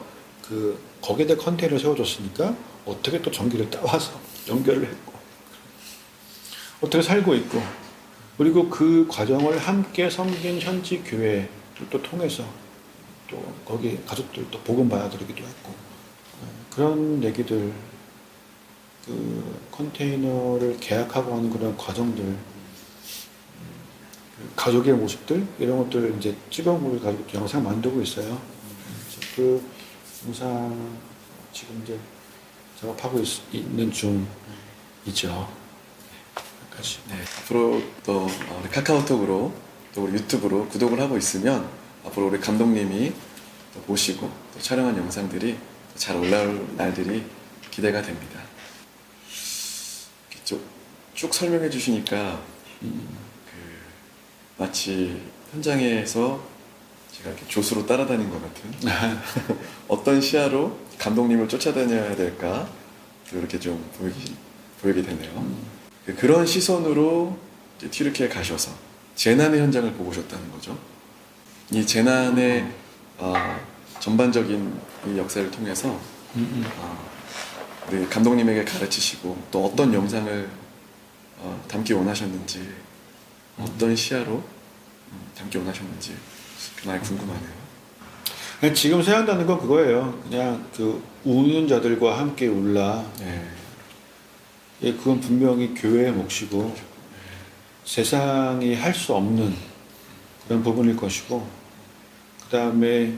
거기에다 컨테이너를 세워줬으니까 어떻게 또 전기를 따와서 연결을 했고 어떻게 살고 있고 그리고 그 과정을 함께 섬긴 현지 교회를 또 통해서 또 거기 가족들도 복음 받아들이기도 했고 그런 얘기들 그 컨테이너를 계약하고 하는 그런 과정들 가족의 모습들 이런 것들 이제 찍어볼 가지고 영상 만들고 있어요. 그 영상 지금 이제 작업하고 있는 중이죠. 여기까지. 네. 앞으로 또 우리 카카오톡으로 또 우리 유튜브로 구독을 하고 있으면 앞으로 우리 감독님이 또 모시고 또 촬영한 영상들이 잘 올라올 날들이 기대가 됩니다. 이렇게 쭉 설명해 주시니까 마치 현장에서 제가 이렇게 조수로 따라다닌 것 같은 어떤 시야로 감독님을 쫓아다녀야 될까 또 이렇게 좀 보이게 되네요. 그런 시선으로 이제 튀르키예 가셔서 재난의 현장을 보고 오셨다는 거죠. 이 재난의 전반적인 이 역사를 통해서 우리 감독님에게 가르치시고 또 어떤 영상을 담기 원하셨는지 어떤 시야로 담기 원하셨는지 많이 궁금하네요. 그냥 지금 생각나는 건 그거예요. 그냥 그 우는 자들과 함께 울라. 네. 예, 그건 분명히 교회의 몫이고 세상이 할 수 없는 그런 부분일 것이고 그 다음에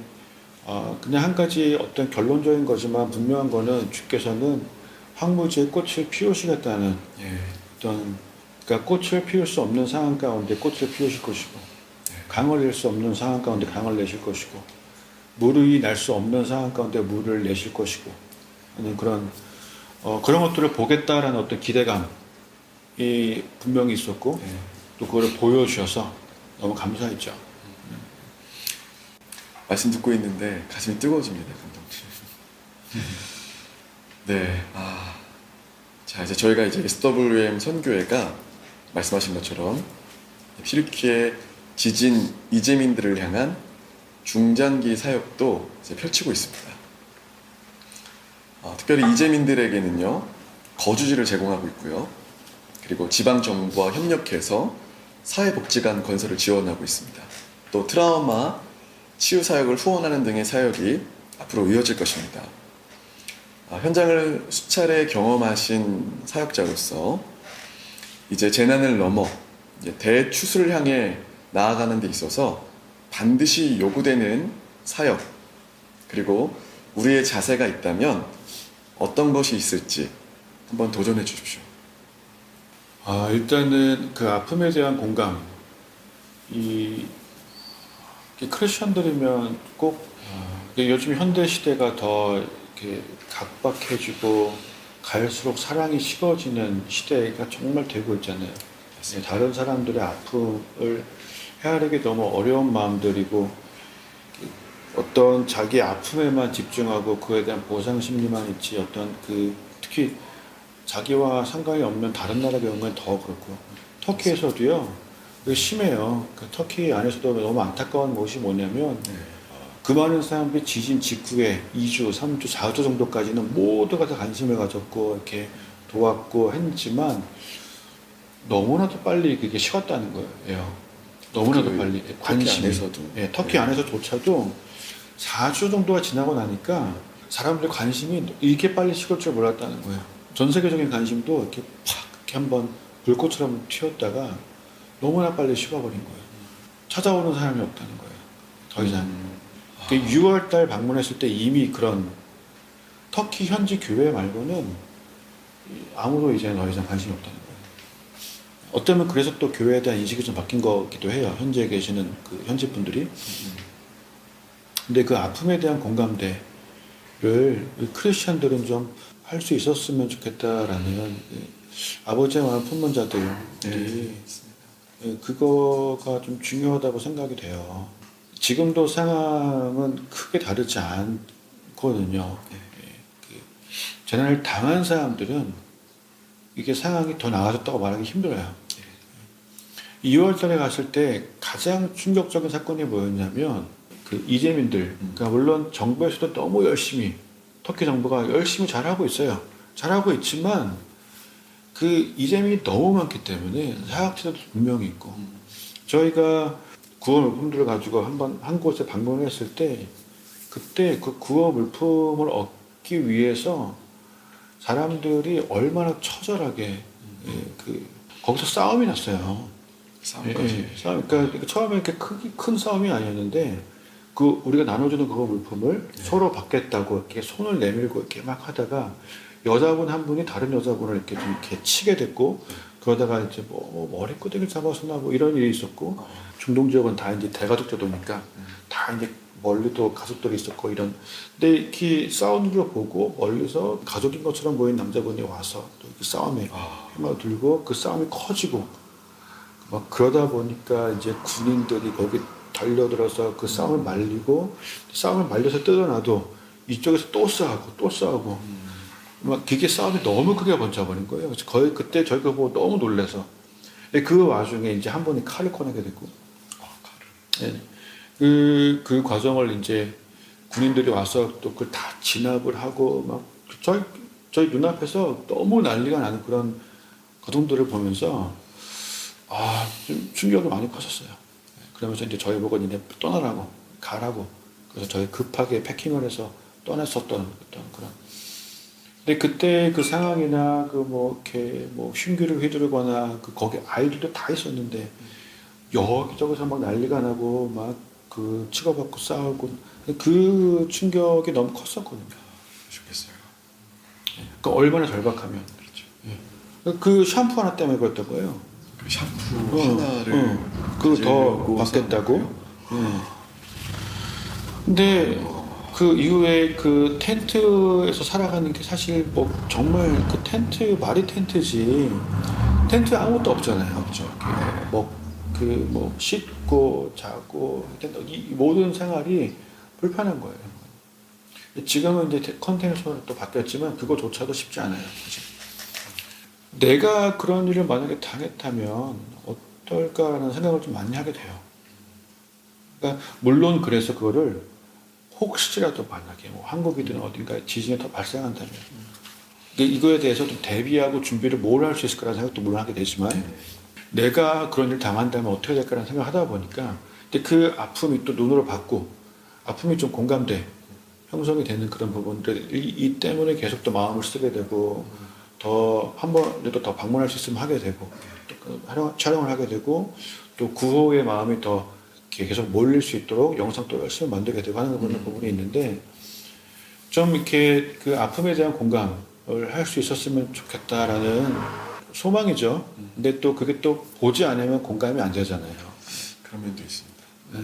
그냥 한 가지 어떤 결론적인 거지만 분명한 거는 주께서는 황무지에 꽃을 피우시겠다는 예. 어떤 그러니까 꽃을 피울 수 없는 상황 가운데 꽃을 피우실 것이고 강을 낼 수 없는 상황 가운데 강을 내실 것이고 물이 날 수 없는 상황 가운데 물을 내실 것이고 하는 그런 것들을 보겠다라는 어떤 기대감이 분명히 있었고 네. 또 그걸 보여주셔서 너무 감사했죠. 말씀 듣고 있는데 가슴이 뜨거워집니다, 감독님. 네. 자, 이제 저희가 이제 SWM 선교회가 말씀하신 것처럼 튀르키예 지진 이재민들을 향한 중장기 사역도 이제 펼치고 있습니다. 특별히 이재민들에게는요, 거주지를 제공하고 있고요. 그리고 지방 정부와 협력해서 사회복지관 건설을 지원하고 있습니다. 또 트라우마 치유 사역을 후원하는 등의 사역이 앞으로 이어질 것입니다. 현장을 수차례 경험하신 사역자로서 이제 재난을 넘어 이제 대추수를 향해 나아가는 데 있어서 반드시 요구되는 사역 그리고 우리의 자세가 있다면 어떤 것이 있을지 한번 도전해 주십시오. 일단은 그 아픔에 대한 공감. 크리스천들이면 꼭 요즘 현대 시대가 더 이렇게 각박해지고 갈수록 사랑이 식어지는 시대가 정말 되고 있잖아요. 다른 사람들의 아픔을 헤아리기 너무 어려운 마음들이고 어떤 자기 아픔에만 집중하고 그에 대한 보상 심리만 있지 어떤 특히 자기와 상관이 없는 다른 나라 경우는 더 그렇고 터키에서도요 그게 심해요. 터키 안에서도 너무 안타까운 것이 뭐냐면 그 많은 사람들이 지진 직후에 2주, 3주, 4주 정도까지는 모두가 다 관심을 가졌고 이렇게 도왔고 했지만 너무나도 빨리 그게 식었다는 거예요. 너무나도 빨리 관심이. 터키 안에서조차도 4주 정도가 지나고 나니까 사람들의 관심이 이렇게 빨리 식을 줄 몰랐다는 거예요. 전 세계적인 관심도 이렇게 팍 이렇게 한번 불꽃처럼 튀었다가 너무나 빨리 식어버린 거예요. 찾아오는 사람이 없다는 거예요. 더 이상. 6월 달 방문했을 때 이미 그런 터키 현지 교회 말고는 아무도 이제 더 이상 관심이 없다는 거예요. 어쩌면 그래서 또 교회에 대한 인식이 좀 바뀐 거기도 해요. 현지에 계시는 그 현지 분들이. 근데 그 아픔에 대한 공감대를 크리스천들은 좀 할 수 있었으면 좋겠다라는 아버지의 마음 품는 자들이 그거가 좀 중요하다고 생각이 돼요. 지금도 상황은 크게 다르지 않거든요. 재난을 당한 사람들은 이게 상황이 더 나아졌다고 말하기 힘들어요. 2월 달에 갔을 때 가장 충격적인 사건이 뭐였냐면 그 이재민들, 그러니까 물론 정부에서도 너무 열심히 터키 정부가 열심히 잘하고 있어요. 잘하고 있지만 그 이재민이 너무 많기 때문에 사각지대도 분명히 있고 저희가 구호 물품들을 가지고 한 곳에 방문했을 때 그때 그 구호 물품을 얻기 위해서 사람들이 얼마나 처절하게 거기서 싸움이 났어요. 싸움까지. 싸움. 그러니까 처음에 이렇게 큰 싸움이 아니었는데 우리가 나눠주는 그거 물품을 서로 받겠다고 이렇게 손을 내밀고 이렇게 막 하다가 여자분 한 분이 다른 여자분을 이렇게 좀 이렇게 치게 됐고 그러다가 이제 뭐 머리끄댕이를 잡아서나 뭐 이런 일이 있었고 중동 지역은 다 이제 대가족 제도니까 다 이제 멀리 또 가족들이 있었고 이런. 근데 이렇게 싸우는 걸 보고 멀리서 가족인 것처럼 보이는 남자분이 와서 또 이렇게 싸움에 힘을 들고 그 싸움이 커지고 막 그러다 보니까 이제 군인들이 거기 달려들어서 그 싸움을 말리고 싸움을 말려서 뜯어놔도 이쪽에서 또 싸우고 막 그게 싸움이 너무 크게 번져버린 거예요. 그래서 거의 그때 저희가 보고 너무 놀래서 그 와중에 이제 한 분이 칼을 꺼내게 됐고 그 과정을 이제 군인들이 와서 또 그걸 다 진압을 하고 막 저희 눈앞에서 너무 난리가 나는 그런 거동들을 보면서 좀 충격이 많이 컸었어요. 그러면서 이제 저희 보고 이제 떠나라고 가라고 그래서 저희 급하게 패킹을 해서 떠났었던 그런. 근데 그때 그 상황이나 그 뭐 이렇게 뭐 흉기를 휘두르거나 그 거기 아이들도 다 있었는데 여기저기서 막 난리가 나고 막 그 치고받고 싸우고 그 충격이 너무 컸었거든요. 좋겠어요. 그러니까 얼마나 절박하면 그렇죠. 그 샴푸 하나 때문에 그랬던 거예요. 그 샴푸 하나를 그거 더 가지려고 받겠다고. 싸운 근데 그 이후에 그 텐트에서 살아가는 게 사실 뭐 정말 그 텐트 말이 텐트지 텐트에 아무것도 없잖아요. 없죠. 뭐 씻고 자고 이 모든 생활이 불편한 거예요. 지금은 이제 컨테이너로 또 바뀌었지만 그거조차도 쉽지 않아요. 그치? 내가 그런 일을 만약에 당했다면 어떨까라는 생각을 좀 많이 하게 돼요. 그러니까 물론 그래서 그거를 혹시라도 만약에 뭐 한국이든 어딘가에 지진이 더 발생한다면 이거에 대해서 좀 대비하고 준비를 뭘 할 수 있을까라는 생각도 물론 하게 되지만 내가 그런 일을 당한다면 어떻게 될까라는 생각을 하다 보니까 근데 그 아픔이 또 눈으로 받고 아픔이 좀 공감돼 형성이 되는 그런 부분들 이 때문에 계속 또 마음을 쓰게 되고 더 한 번이라도 더 방문할 수 있으면 하게 되고 또 촬영을 하게 되고 또 구호의 마음이 더 계속 몰릴 수 있도록 영상 또 열심히 만들게 되고 하는 그런 부분이 있는데 좀 이렇게 그 아픔에 대한 공감을 할 수 있었으면 좋겠다라는 소망이죠. 근데 또 그게 또 보지 않으면 공감이 안 되잖아요. 그런 면도 있습니다. 네.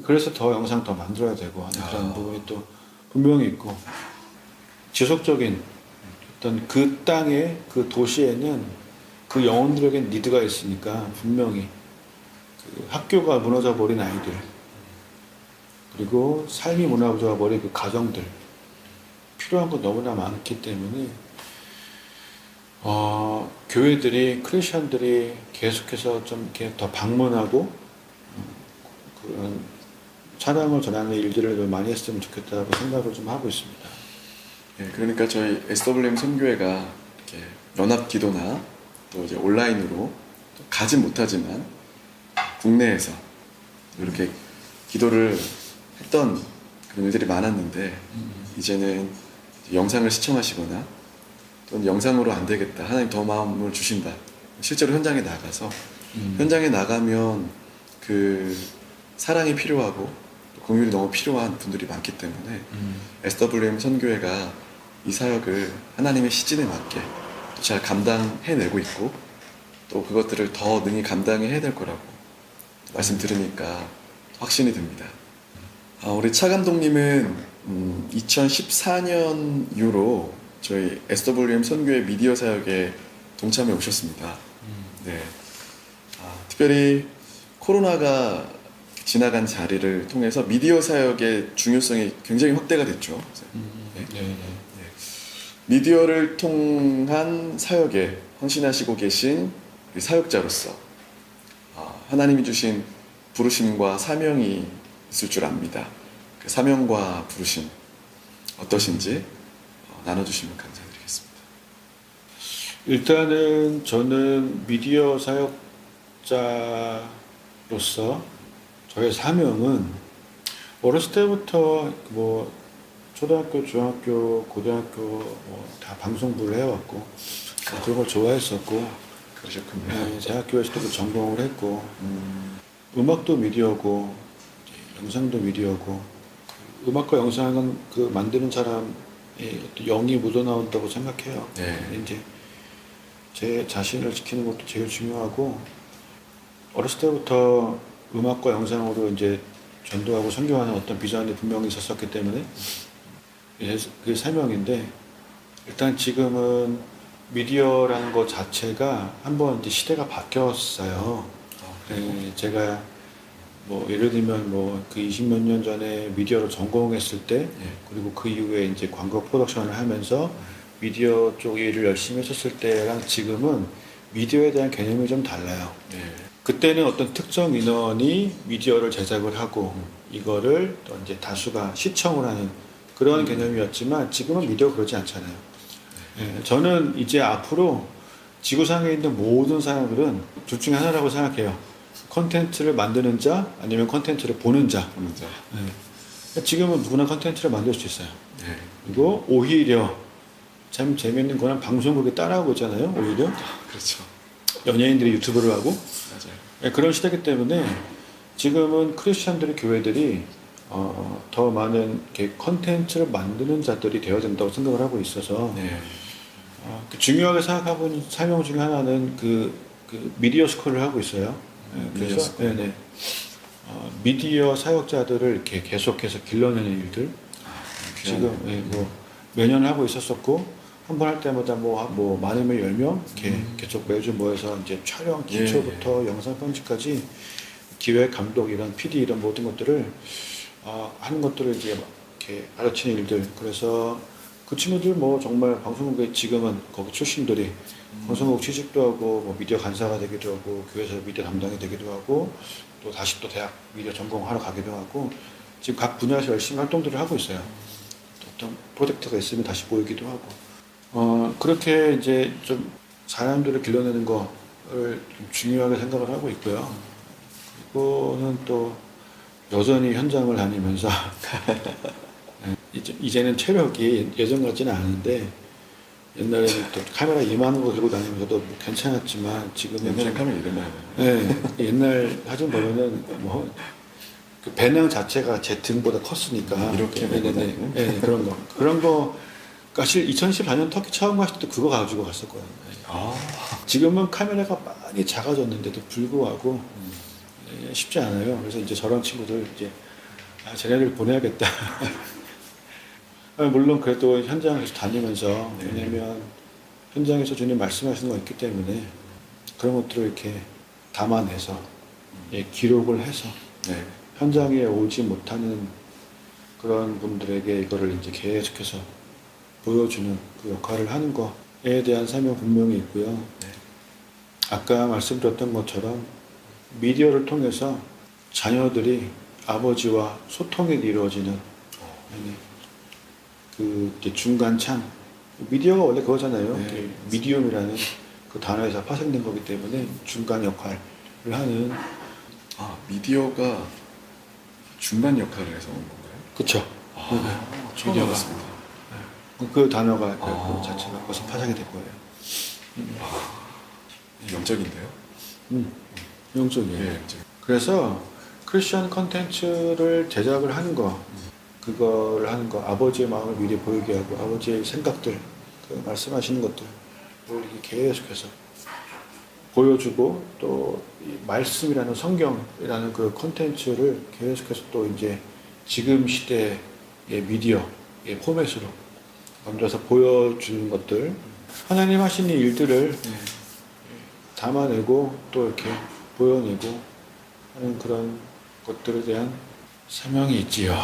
그래서 더 영상 더 만들어야 되고 하는 그런 부분이 또 분명히 있고 지속적인 어떤 그 땅에 그 도시에는 그 영혼들에게 니드가 있으니까 분명히 그 학교가 무너져 버린 아이들 그리고 삶이 무너져 버린 그 가정들 필요한 거 너무나 많기 때문에 교회들이 크리스천들이 계속해서 좀 이렇게 더 방문하고 그런 찬양을 전하는 일들을 좀 많이 했으면 좋겠다고 생각을 좀 하고 있습니다. 네, 그러니까 저희 SWM 선교회가 이렇게 연합 기도나 또 이제 온라인으로 또 가진 못하지만 국내에서 이렇게 기도를 했던 그런 일들이 많았는데 이제는 영상을 시청하시거나 또는 영상으로 안 되겠다 하나님 더 마음을 주신다 실제로 현장에 나가서 현장에 나가면 그 사랑이 필요하고 또 공율이 너무 필요한 분들이 많기 때문에 SWM 선교회가 이 사역을 하나님의 시즌에 맞게 잘 감당해내고 있고 또 그것들을 더 능히 감당해야 될 거라고 말씀 들으니까 확신이 듭니다. 우리 차 감독님은 2014년 이후로 저희 SWM 선교회 미디어 사역에 동참해 오셨습니다. 네. 특별히 코로나가 지나간 자리를 통해서 미디어 사역의 중요성이 굉장히 확대가 됐죠. 네. 미디어를 통한 사역에 헌신하시고 계신 사역자로서 하나님이 주신 부르심과 사명이 있을 줄 압니다. 그 사명과 부르심 어떠신지 나눠주시면 감사드리겠습니다. 일단은 저는 미디어 사역자로서 저의 사명은 어렸을 때부터 뭐 초등학교, 중학교, 고등학교 뭐 다 방송부를 해왔고 그런 걸 좋아했었고 그러셨군요. 네, 대학교에서도 그 전공을 했고 음악도 미디어고 영상도 미디어고 음악과 영상은 그 만드는 사람의 어떤 영이 묻어나온다고 생각해요. 네. 이제 제 자신을 지키는 것도 제일 중요하고 어렸을 때부터 음악과 영상으로 이제 전도하고 선교하는 어떤 비전이 분명히 있었기 때문에 그게 사명인데 일단 지금은 미디어라는 것 자체가 한번 이제 시대가 바뀌었어요. 네, 제가 뭐 예를 들면 뭐 그 20몇 년 전에 미디어를 전공했을 때 그리고 그 이후에 이제 광고 프로덕션을 하면서 미디어 쪽 일을 열심히 했었을 때랑 지금은 미디어에 대한 개념이 좀 달라요. 네. 그때는 어떤 특정 인원이 미디어를 제작을 하고 이거를 또 이제 다수가 시청을 하는 그런 개념이었지만 지금은 미디어 그러지 않잖아요. 예, 저는 이제 앞으로 지구상에 있는 모든 사람들은 둘 중에 하나라고 생각해요. 컨텐츠를 만드는 자 아니면 컨텐츠를 보는 자. 보는 자. 예. 지금은 누구나 컨텐츠를 만들 수 있어요. 네. 그리고 오히려 참 재밌는 거는 방송국이 따라하고 있잖아요. 오히려 그렇죠. 연예인들이 유튜브를 하고 맞아요. 예, 그런 시대이기 때문에 지금은 크리스천들의 교회들이 더 많은 이렇게 컨텐츠를 만드는 자들이 되어야 된다고 생각을 하고 있어서 네. 그 중요하게 생각하고 있는 사명 중에 하나는 그 미디어 스쿨을 하고 있어요. 예, 미디어 그래서 스쿨. 네네. 미디어 사역자들을 이렇게 계속해서 길러내는 일들 지금 예, 뭐 매년 하고 있었었고 한 번 할 때마다 뭐 많으면 10명 이렇게 계속 매주 모여서 이제 촬영 기초부터 영상 편집까지 기획 감독 이런 PD 이런 모든 것들을 하는 것들을 이제 막 이렇게 가르치는 일들. 그래서 그 친구들 뭐 정말 방송국에 지금은 거기 출신들이 방송국 취직도 하고 뭐 미디어 간사가 되기도 하고 교회에서 미디어 담당이 되기도 하고 또 다시 또 대학 미디어 전공하러 가기도 하고 지금 각 분야에서 열심히 활동들을 하고 있어요. 또 어떤 프로젝트가 있으면 다시 모이기도 하고 그렇게 이제 좀 사람들을 길러내는 거를 좀 중요하게 생각을 하고 있고요. 그리고는 또 여전히 현장을 다니면서 이제는 체력이 예전 같지는 않은데 옛날에는 또 카메라 이만한 거 들고 다니면서도 뭐 괜찮았지만 지금은 옛날에 좀 카메라 이름만 네, 옛날 사진 보면은 뭐 그 배낭 자체가 제 등보다 컸으니까 이렇게 네, 메고 네, 다니는? 네, 그런 거 사실 2014년 터키 처음 갔을 때 그거 가지고 갔을 거예요. 아. 지금은 카메라가 많이 작아졌는데도 불구하고 쉽지 않아요. 그래서 이제 저런 친구들 이제 쟤네들 보내야겠다. 물론 그래도 현장에서 다니면서 왜냐면 현장에서 주님 말씀하시는 거 있기 때문에 그런 것들을 이렇게 담아내서 기록을 해서 네. 현장에 오지 못하는 그런 분들에게 이거를 이제 계속해서 보여주는 그 역할을 하는 거에 대한 사명 분명히 있고요. 네. 아까 말씀드렸던 것처럼 미디어를 통해서 자녀들이 아버지와 소통이 이루어지는 그 이제 중간 창 미디어가 원래 그거잖아요. 네. 미디움이라는 그 단어에서 파생된 거기 때문에 중간 역할을 하는 미디어가 중간 역할을 해서 온 건가요? 그쵸. 처음 미디어가. 알았습니다. 그 단어가 그 자체가 거기서 파생이 된 거예요. 영적인데요? 영적이에요. 예, 영적. 그래서 크리스천 컨텐츠를 제작을 하는 거, 그걸 하는 거, 아버지의 마음을 미리 보이게 하고 아버지의 생각들, 그 말씀하시는 것들을 이렇게 계속해서 보여주고 또 이 말씀이라는 성경이라는 그 컨텐츠를 계속해서 또 이제 지금 시대의 미디어의 포맷으로 만들어서 보여주는 것들, 하나님 하시는 일들을 담아내고 또 이렇게 보여내고 하는 그런 것들에 대한 사명이 있지요.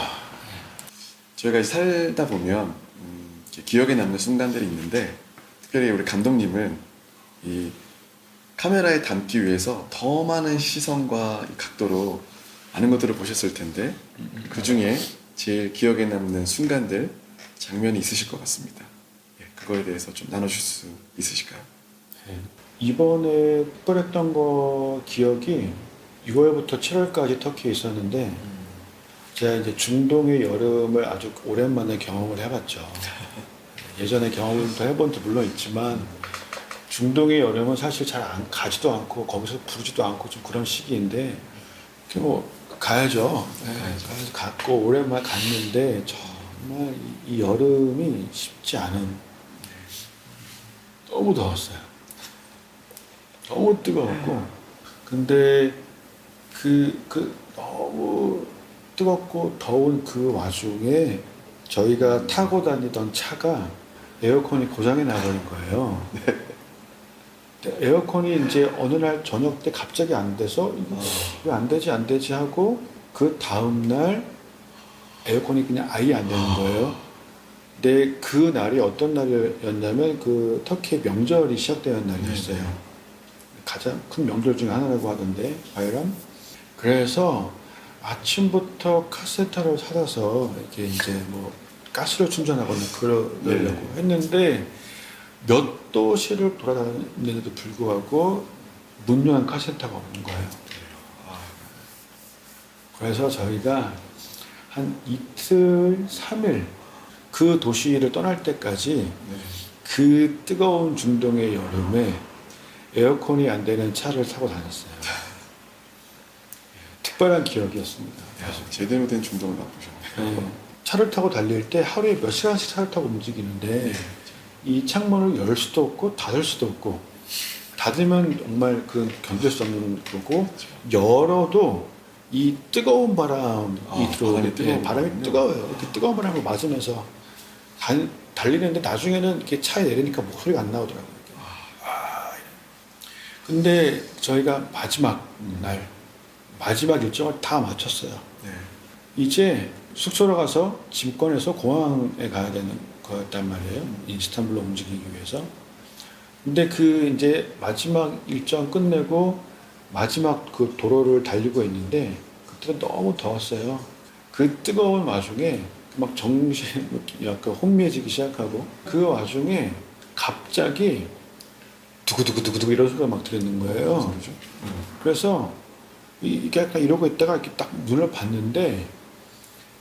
저희가 살다 보면 이렇게 기억에 남는 순간들이 있는데 특별히 우리 감독님은 이 카메라에 담기 위해서 더 많은 시선과 이 각도로 많은 것들을 보셨을 텐데 그 중에 제일 기억에 남는 순간들, 장면이 있으실 것 같습니다. 그거에 대해서 좀 나눠줄 수 있으실까요? 이번에 특별했던 거 기억이 6월부터 7월까지 터키에 있었는데 제가 이제 중동의 여름을 아주 오랜만에 경험을 해봤죠. 예전에 경험도 해본 데 물론 있지만 중동의 여름은 사실 잘 가지도 않고 거기서 부르지도 않고 좀 그런 시기인데 뭐 가야죠. 가야죠. 갔고 오랜만에 갔는데 정말 이 여름이 쉽지 않은 너무 더웠어요. 너무 뜨거웠고 근데 그 너무 뜨겁고 더운 그 와중에 저희가 타고 다니던 차가 에어컨이 고장이 나버린 거예요. 에어컨이 이제 어느 날 저녁 때 갑자기 안 돼서 왜 안 되지 하고 그 다음날 에어컨이 그냥 아예 안 되는 거예요. 근데 그 날이 어떤 날이었냐면 그 터키의 명절이 시작되는 날이었어요. 가장 큰 명절 중에 하나라고 하던데 바이람. 그래서 아침부터 카센터를 찾아서 이렇게 이제 뭐 가스를 충전하거나 그러려고 했는데 몇 도시를 돌아다니는데도 불구하고 문요한 카센터가 없는 거예요. 그래서 저희가 한 이틀, 3일 그 도시를 떠날 때까지 그 뜨거운 중동의 여름에 에어컨이 안 되는 차를 타고 다녔어요. 특별한 기억이었습니다. 야, 제대로 된 중동을 맛보셨네요. 네. 차를 타고 달릴 때 하루에 몇 시간씩 차를 타고 움직이는데 이 창문을 열 수도 없고 닫을 수도 없고 닫으면 정말 그 견딜 수 없는 거고 열어도 이 뜨거운 바람이 들어오는데 바람이 바람이 뜨거워요. 그 뜨거운 바람을 맞으면서 달리는데 나중에는 이렇게 차에 내리니까 목소리가 안 나오더라고요. 근데 저희가 마지막 날 마지막 일정을 다 마쳤어요. 네. 이제 숙소로 가서 짐 꺼내서 공항에 가야 되는 거였단 말이에요. 이스탄불로 움직이기 위해서. 근데 그 이제 마지막 일정 끝내고 마지막 그 도로를 달리고 있는데 그때는 너무 더웠어요. 그 뜨거운 와중에 막 정신 약간 혼미해지기 시작하고 그 와중에 갑자기 두구두구두구두구 이런 소리가 막 들리는 거예요. 그렇죠. 그래서 이게 약간 이러고 있다가 이렇게 딱 눈을 봤는데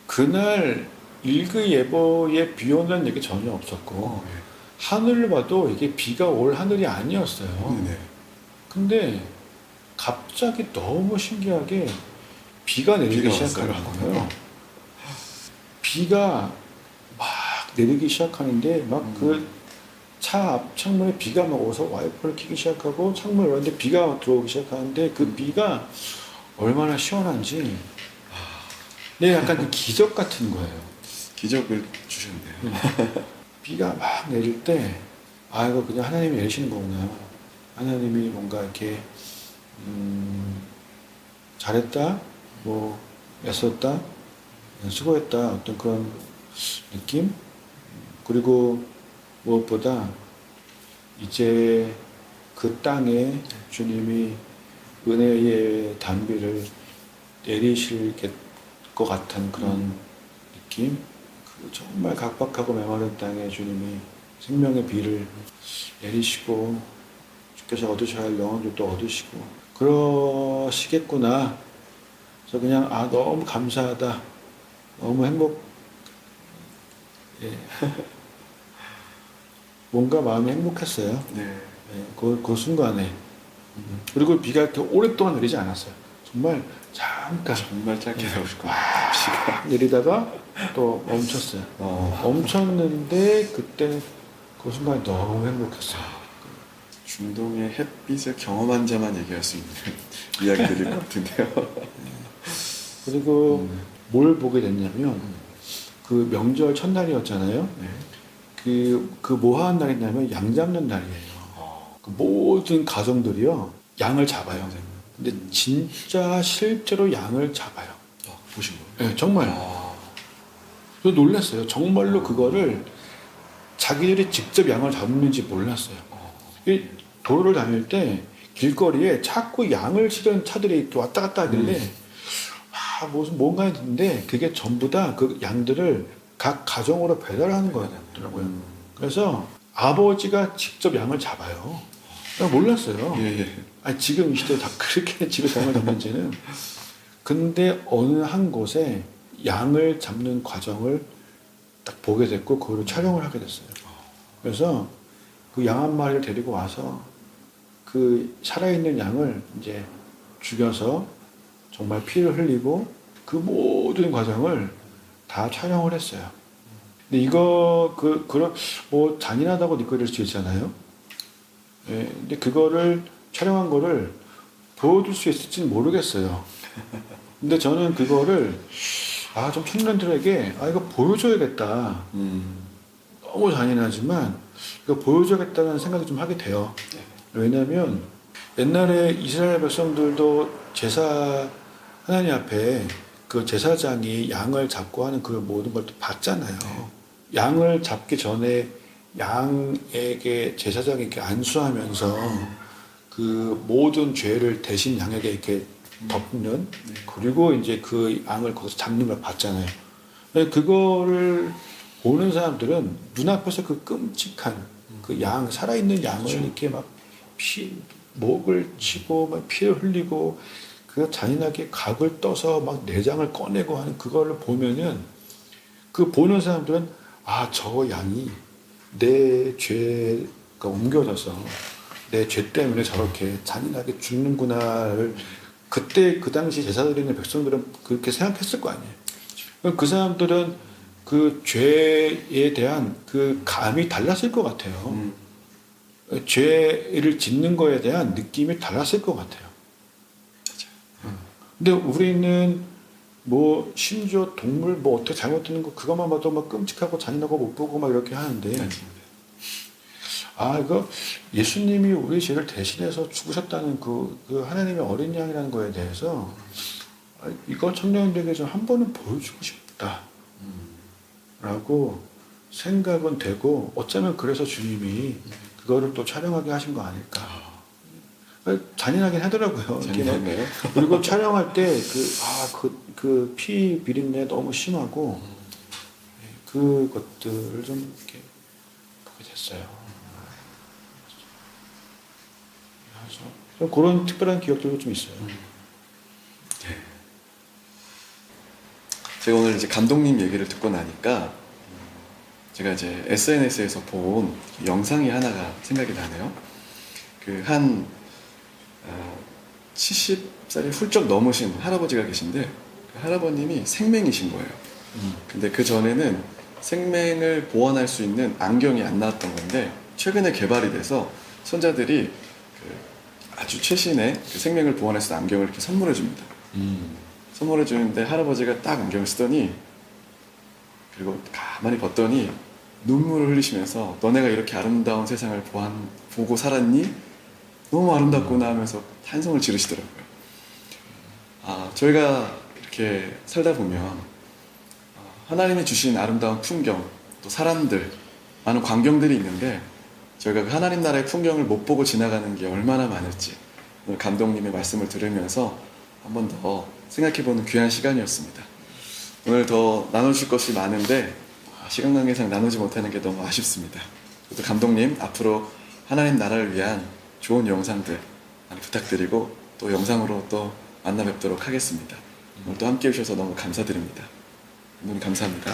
그날 일기예보에 비 오는 얘기 전혀 없었고 하늘을 봐도 이게 비가 올 하늘이 아니었어요. 네. 근데 갑자기 너무 신기하게 비가 내리기 비가 시작하는 왔어요. 거예요. 비가 막 내리기 시작하는데 막 그 차 앞 창문에 비가 막 오서 와이퍼를 켜기 시작하고 창문을 열었는데 비가 들어오기 시작하는데 그 비가 얼마나 시원한지 네, 약간 그 기적 같은 거예요. 기적을 주셨네요. 비가 막 내릴 때, 아, 이거 그냥 하나님이 내리시는 거구나. 하나님이 뭔가 이렇게, 잘했다, 뭐, 애썼다, 수고했다, 어떤 그런 느낌? 그리고 무엇보다 이제 그 땅에 주님이 은혜의 단비를 내리실 것 같은 그런 느낌? 그 정말 각박하고 메마른 땅에 주님이 생명의 비를 내리시고 주께서 얻으셔야 할 영혼도 또 얻으시고 그러시겠구나. 그래서 그냥 너무 감사하다. 너무 예. 뭔가 마음이 행복했어요. 네. 예, 그 순간에. 그리고 비가 이렇게 오랫동안 내리지 않았어요. 정말 잠깐 정말 짧게 나오실 것 같아요. 비가. 내리다가 또 멈췄어요. 멈췄는데 그때 그 순간에 너무 행복했어요. 중동의 햇빛을 경험한 자만 얘기할 수 있는 이야기들일 것 같은데요. 그리고 뭘 보게 됐냐면 그 명절 첫날이었잖아요. 네. 그 뭐 하는 날이냐면 양 잡는 날이에요. 그 모든 가정들이요 양을 잡아요. 근데 진짜 실제로 양을 잡아요. 보신 거예요? 네, 정말. 저 놀랐어요. 정말로 그거를 자기들이 직접 양을 잡는지 몰랐어요. 이 도로를 다닐 때 길거리에 자꾸 양을 실은 차들이 이렇게 왔다 갔다 하길래 무슨 뭔가 했는데 그게 전부 다 그 양들을 각 가정으로 배달하는 거더라고요. 그래서 아버지가 직접 양을 잡아요. 나 몰랐어요. 예. 아니, 지금 이 시대에 다 그렇게 집에서 양을 잡는지는. 근데 어느 한 곳에 양을 잡는 과정을 딱 보게 됐고 그거를 촬영을 하게 됐어요. 그래서 그 양 한 마리를 데리고 와서 그 살아있는 양을 이제 죽여서 정말 피를 흘리고 그 모든 과정을 다 촬영을 했어요. 근데 이거 그런 뭐 잔인하다고 느낄 수 있잖아요. 예, 근데 그거를 촬영한 거를 보여줄 수 있을지는 모르겠어요. 근데 저는 그거를 좀 청년들에게 이거 보여줘야겠다. 너무 잔인하지만 이거 보여줘야겠다는 생각이 좀 하게 돼요. 왜냐하면 옛날에 이스라엘 백성들도 제사 하나님 앞에 그 제사장이 양을 잡고 하는 그 모든 걸 또 봤잖아요. 양을 잡기 전에 양에게 제사장이 이렇게 안수하면서 그 모든 죄를 대신 양에게 이렇게 덮는 그리고 이제 그 양을 거기서 잡는 걸 봤잖아요. 그거를 보는 사람들은 눈앞에서 그 끔찍한 그 양 살아있는 양을 이렇게 막 목을 치고 막 피를 흘리고 그 잔인하게 각을 떠서 막 내장을 꺼내고 하는 그거를 보면은 그 보는 사람들은 아, 저 양이 내 죄가 옮겨져서 내 죄 때문에 저렇게 잔인하게 죽는구나를 그때 그 당시 제사 드리는 백성들은 그렇게 생각했을 거 아니에요. 그럼 그 사람들은 그 죄에 대한 그 감이 달랐을 것 같아요. 죄를 짓는 거에 대한 느낌이 달랐을 것 같아요. 근데 우리는 뭐 심지어 동물 뭐 어떻게 잘못되는 거 그것만 봐도 막 끔찍하고 잔인하고 못 보고 막 이렇게 하는데 아 이거 예수님이 우리 죄를 대신해서 죽으셨다는 그 하나님의 어린 양이라는 거에 대해서 아, 이거 청년들에게 좀 한 번은 보여주고 싶다 라고 생각은 되고 어쩌면 그래서 주님이 그거를 또 촬영하게 하신 거 아닐까. 잔인하긴 하더라고요. 잔인하네요. 그리고 촬영할 때 그 피 비린내 너무 심하고 그것들을 좀 이렇게 보게 됐어요. 그래서 좀 그런 특별한 기억들도 좀 있어요. 제가 오늘 이제 감독님 얘기를 듣고 나니까 제가 이제 SNS에서 본 영상이 하나가 생각이 나네요. 그 한 70살이 훌쩍 넘으신 할아버지가 계신데 그 할아버님이 생맹이신 거예요. 근데 그 전에는 생맹을 보완할 수 있는 안경이 안 나왔던 건데 최근에 개발이 돼서 손자들이 그 아주 최신의 그 생맹을 보완해서 안경을 이렇게 선물해 줍니다. 선물해 주는데 할아버지가 딱 안경을 쓰더니 그리고 가만히 봤더니 눈물을 흘리시면서 너네가 이렇게 아름다운 세상을 보고 살았니? 너무 아름답구나 하면서 찬송을 지르시더라고요. 아, 저희가 이렇게 살다 보면 하나님이 주신 아름다운 풍경, 또 사람들, 많은 광경들이 있는데 저희가 그 하나님 나라의 풍경을 못 보고 지나가는 게 얼마나 많을지 오늘 감독님의 말씀을 들으면서 한 번 더 생각해보는 귀한 시간이었습니다. 오늘 더 나눠줄 것이 많은데 시간 관계상 나누지 못하는 게 너무 아쉽습니다. 또 감독님 앞으로 하나님 나라를 위한 좋은 영상들 많이 부탁드리고 또 영상으로 또 만나 뵙도록 하겠습니다. 오늘 또 함께 해주셔서 너무 감사드립니다. 감독님 감사합니다.